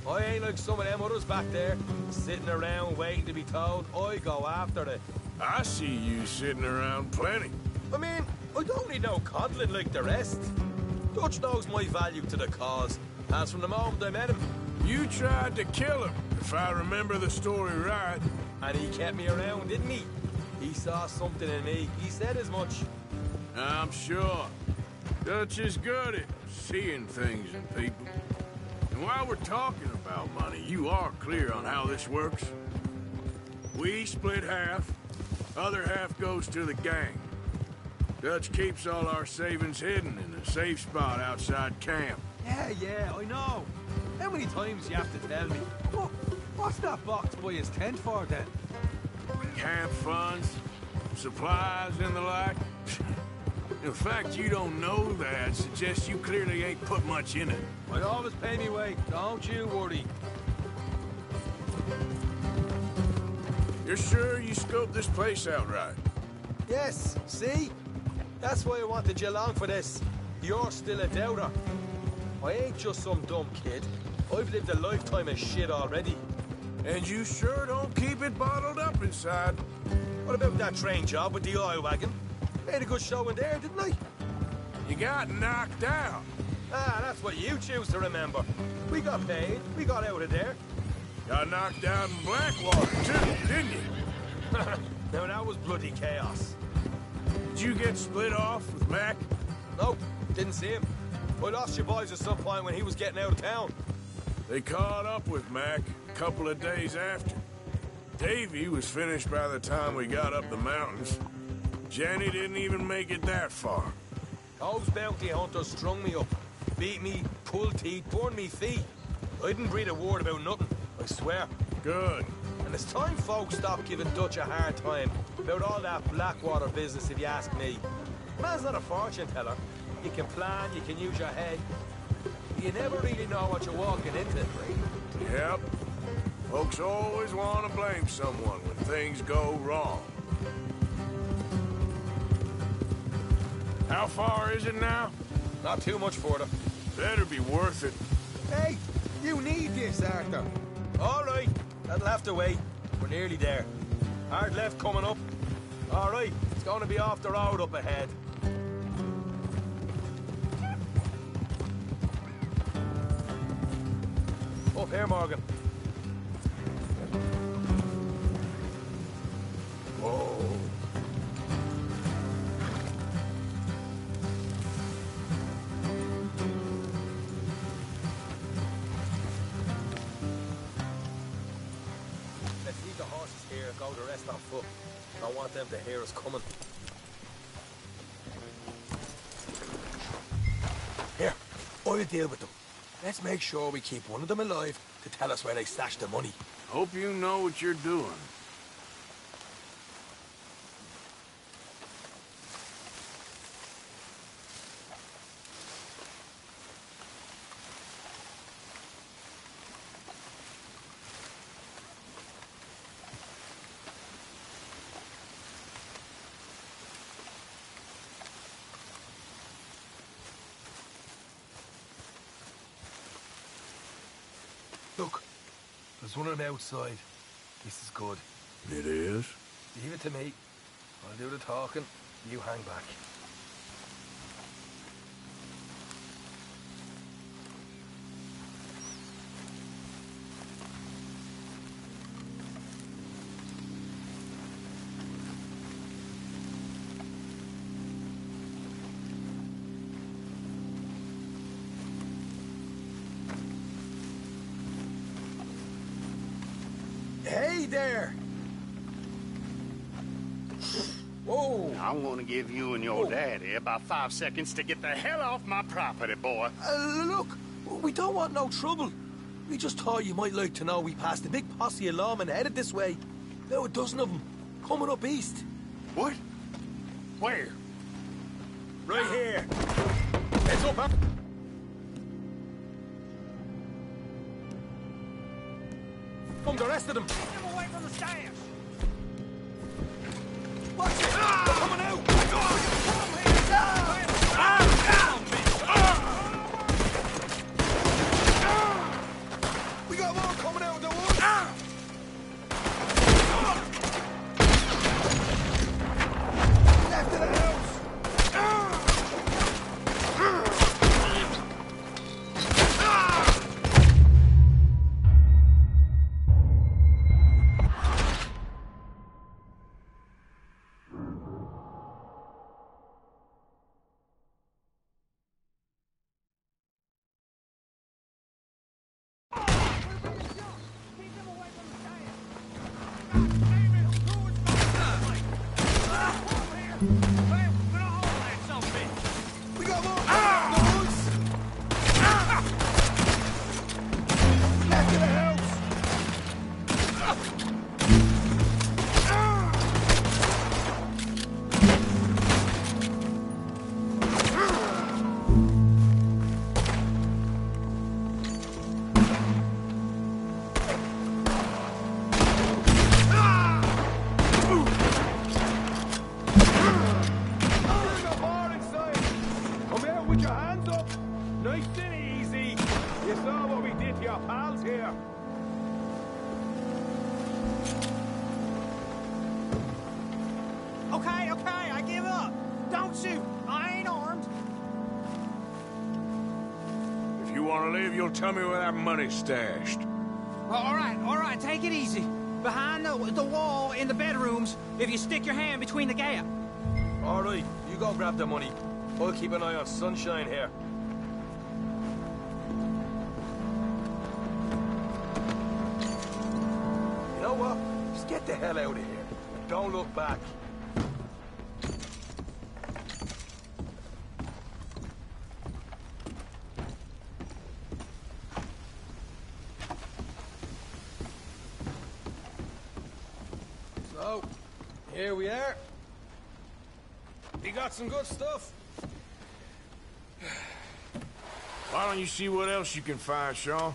Speaker 22: I ain't like some of them others back there, sitting around waiting to be told. I go after it.
Speaker 2: I see you sitting around plenty.
Speaker 22: I mean, I don't need no coddling like the rest. Dutch knows my value to the cause, as from the moment I met him.
Speaker 2: You tried to kill him, if I remember the story right.
Speaker 22: And he kept me around, didn't he? He saw something in me. He said as much.
Speaker 2: I'm sure. Dutch is good at seeing things in people. And while we're talking about money, you are clear on how this works? We split half, other half goes to the gang. Dutch keeps all our savings hidden in a safe spot outside camp.
Speaker 22: Yeah, I know. How many times do you have to tell me? What's that box by his tent for, then?
Speaker 2: Camp funds, supplies, and the like. The fact you don't know that suggests you clearly ain't put much in it.
Speaker 22: I always pay me way, don't you worry.
Speaker 2: You're sure you scoped this place out right?
Speaker 22: Yes, see? That's why I wanted you along for this. You're still a doubter. I ain't just some dumb kid. I've lived a lifetime of shit already.
Speaker 2: And you sure don't keep it bottled up inside.
Speaker 22: What about that train job with the oil wagon? Made a good show in there, didn't I?
Speaker 2: You got knocked out.
Speaker 22: Ah, that's what you choose to remember. We got paid. We got out of there.
Speaker 2: Got knocked out in Blackwater, too, didn't you?
Speaker 22: Now, that was bloody chaos.
Speaker 2: Did you get split off with Mac?
Speaker 22: Nope, didn't see him. I lost your boys at some point when he was getting out of town.
Speaker 2: They caught up with Mac a couple of days after. Davy was finished by the time we got up the mountains. Jenny didn't even make it that far.
Speaker 22: Those bounty hunters strung me up. Beat me, pulled teeth, burned me feet. I didn't breathe a word about nothing, I swear.
Speaker 2: Good.
Speaker 22: And it's time folks stop giving Dutch a hard time about all that Blackwater business, if you ask me. Man's not a fortune teller. You can plan, you can use your head. You never really know what you're walking into.
Speaker 2: Yep. Folks always want to blame someone when things go wrong. How far is it now?
Speaker 22: Not too much further.
Speaker 2: Better be worth it.
Speaker 22: Hey, you need this, Arthur. All right, that'll have to wait. We're nearly there. Hard left coming up. All right, it's going to be off the road up ahead. Up here, Morgan. Whoa. Let's leave the horses here and go the rest on foot. I don't want them to hear us coming. Here, I'll deal with them. Let's make sure we keep one of them alive to tell us where they stashed the money.
Speaker 2: Hope you know what you're doing.
Speaker 22: Look, there's one of them outside. This is good.
Speaker 2: It is?
Speaker 22: Leave it to me. I'll do the talking. You hang back. Hey there! Whoa!
Speaker 6: I'm gonna give you and your daddy about 5 seconds to get the hell off my property, boy.
Speaker 22: Look, we don't want no trouble. We just thought you might like to know we passed a big posse of lawmen headed this way. About a dozen of them, coming up east.
Speaker 6: What? Where?
Speaker 22: Right here. Heads up, huh? From the rest of them.
Speaker 15: Keep them away from the stash.
Speaker 22: Watch it! They're coming out! We got more coming out of the woods! Left of the house! We got more coming out of the woods! Left of the house! Come out with your hands up! Nice and easy! You saw what we did to your pals here!
Speaker 15: Okay, I give up. Don't shoot. I ain't armed.
Speaker 2: If you want to live, you'll tell me where that money's stashed.
Speaker 15: Well, all right, take it easy. Behind the wall in the bedrooms, if you stick your hand between the gap.
Speaker 22: All right, you go grab the money. I'll keep an eye on Sunshine here. You know what? Just get the hell out of here. And don't look back. So, here we are. We got some good stuff.
Speaker 2: Why don't you see what else you can find, Sean?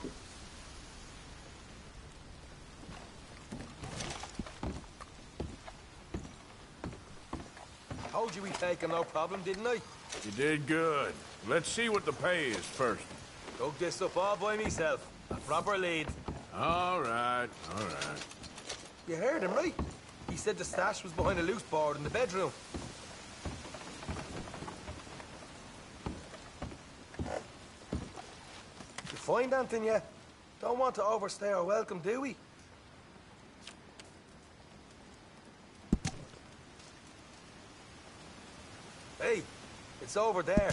Speaker 22: Told you we'd take him, no problem, didn't I?
Speaker 2: You did good. Let's see what the pay is first.
Speaker 22: Dug this up all by myself. A proper lead.
Speaker 2: All right, all right.
Speaker 22: You heard him, right? He said the stash was behind a loose board in the bedroom. You find anything yet? Don't want to overstay our welcome, do we? Hey, it's over there.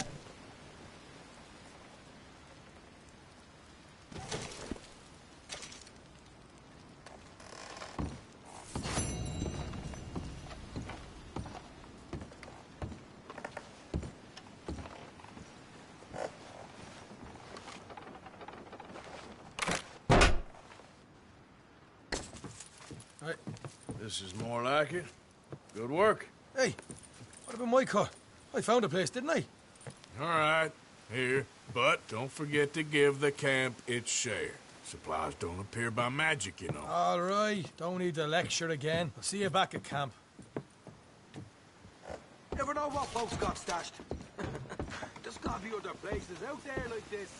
Speaker 2: Right. This is more like it. Good work.
Speaker 22: Hey, what about my car? I found a place, didn't I?
Speaker 2: All right, here. But don't forget to give the camp its share. Supplies don't appear by magic, you know.
Speaker 22: All right, don't need to lecture again. I'll see you back at camp.
Speaker 12: Never know what folks got stashed. There's gotta be other places out there like this.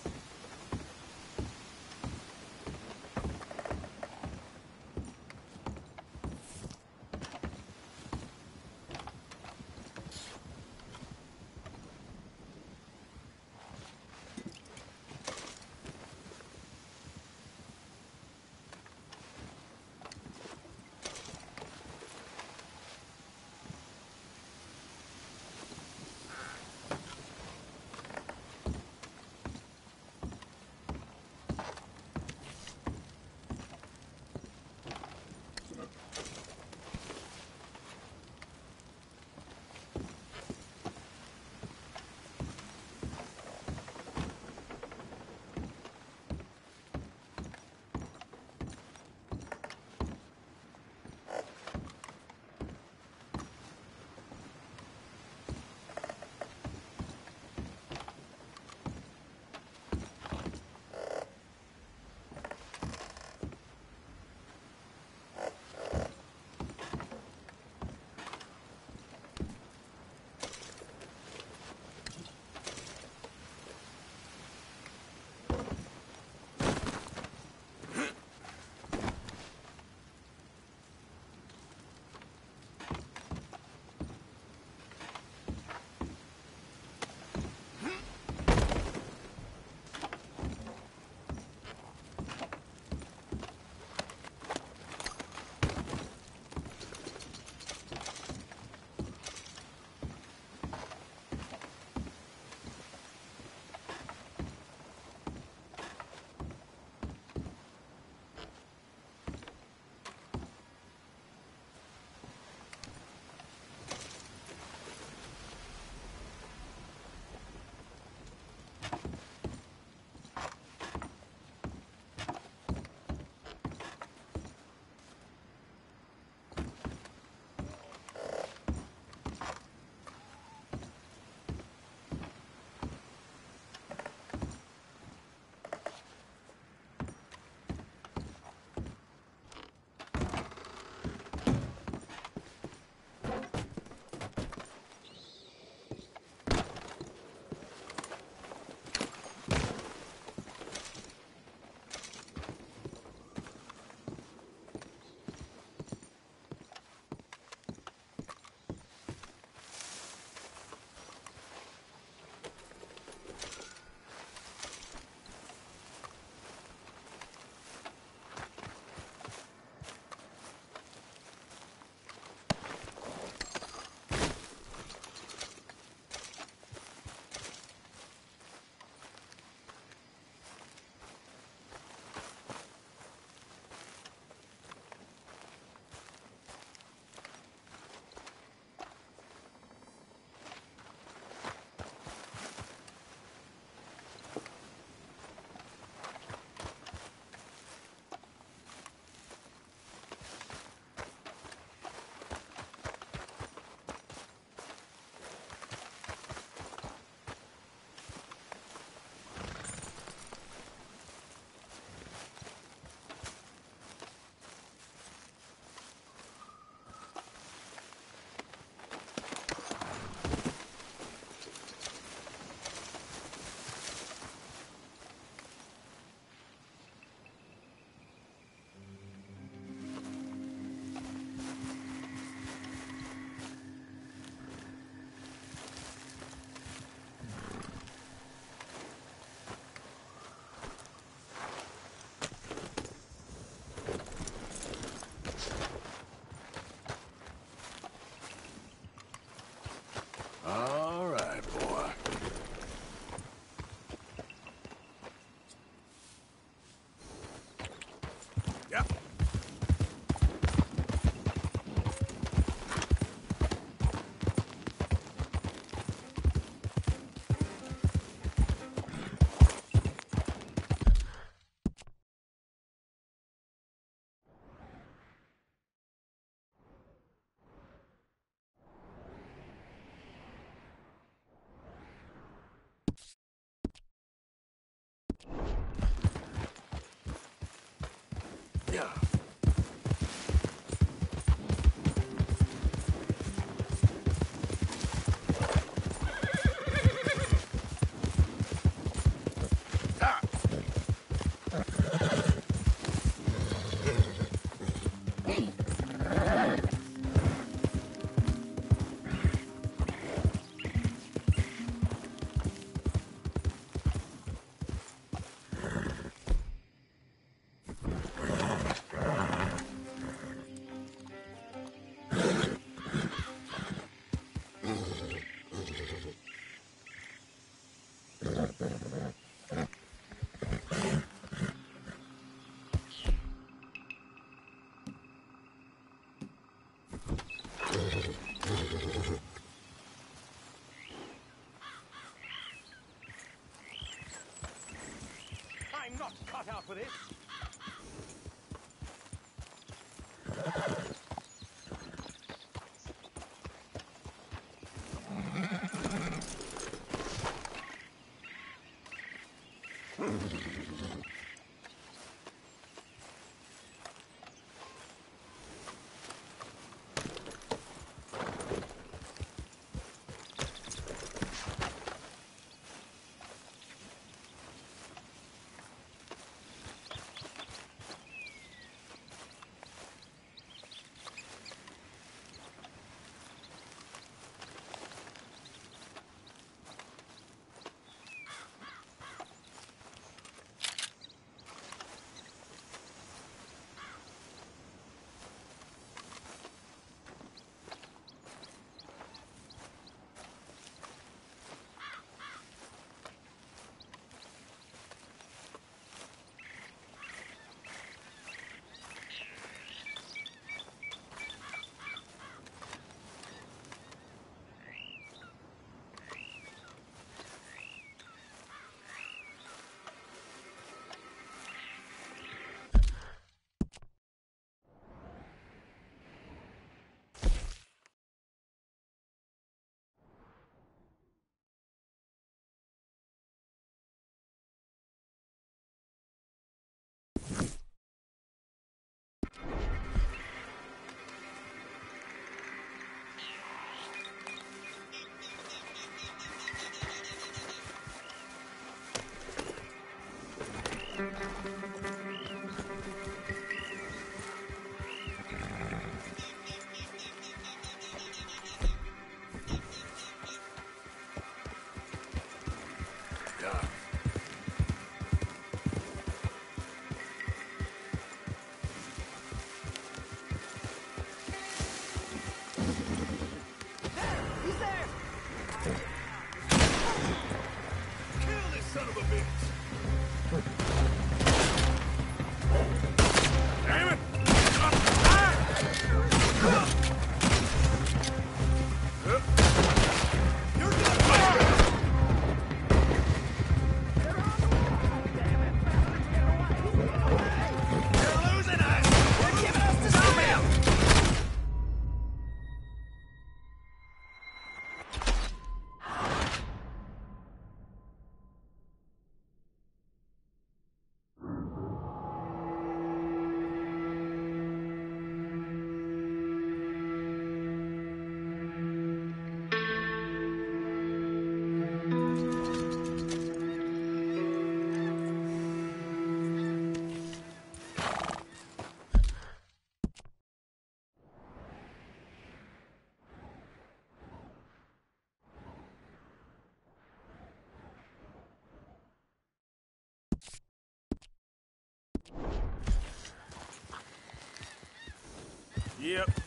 Speaker 21: for this.
Speaker 17: Yep.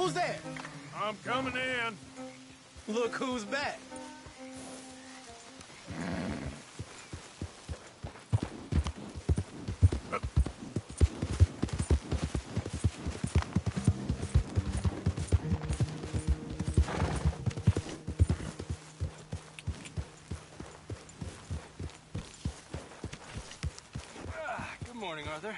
Speaker 15: Who's there?
Speaker 17: I'm coming in.
Speaker 15: Look who's back.
Speaker 14: Good morning, Arthur.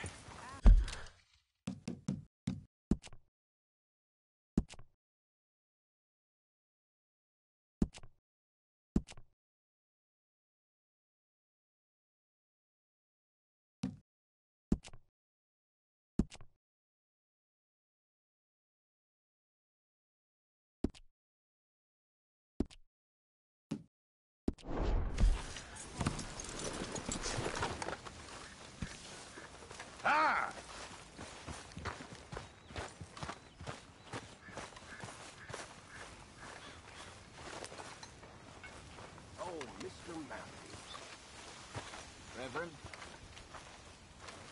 Speaker 17: Ah!
Speaker 9: Oh, Mr. Matthews. Reverend?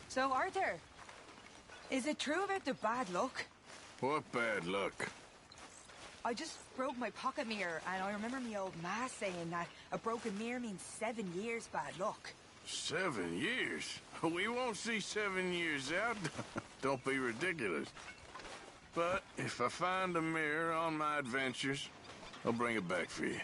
Speaker 4: So, Arthur, is it true about the bad luck?
Speaker 2: What bad luck?
Speaker 4: I just broke my pocket mirror, and I remember me old ma saying that a broken mirror means 7 years bad luck.
Speaker 2: 7 years? We won't see 7 years out. Don't be ridiculous. But if I find a mirror on my adventures, I'll bring it back for you.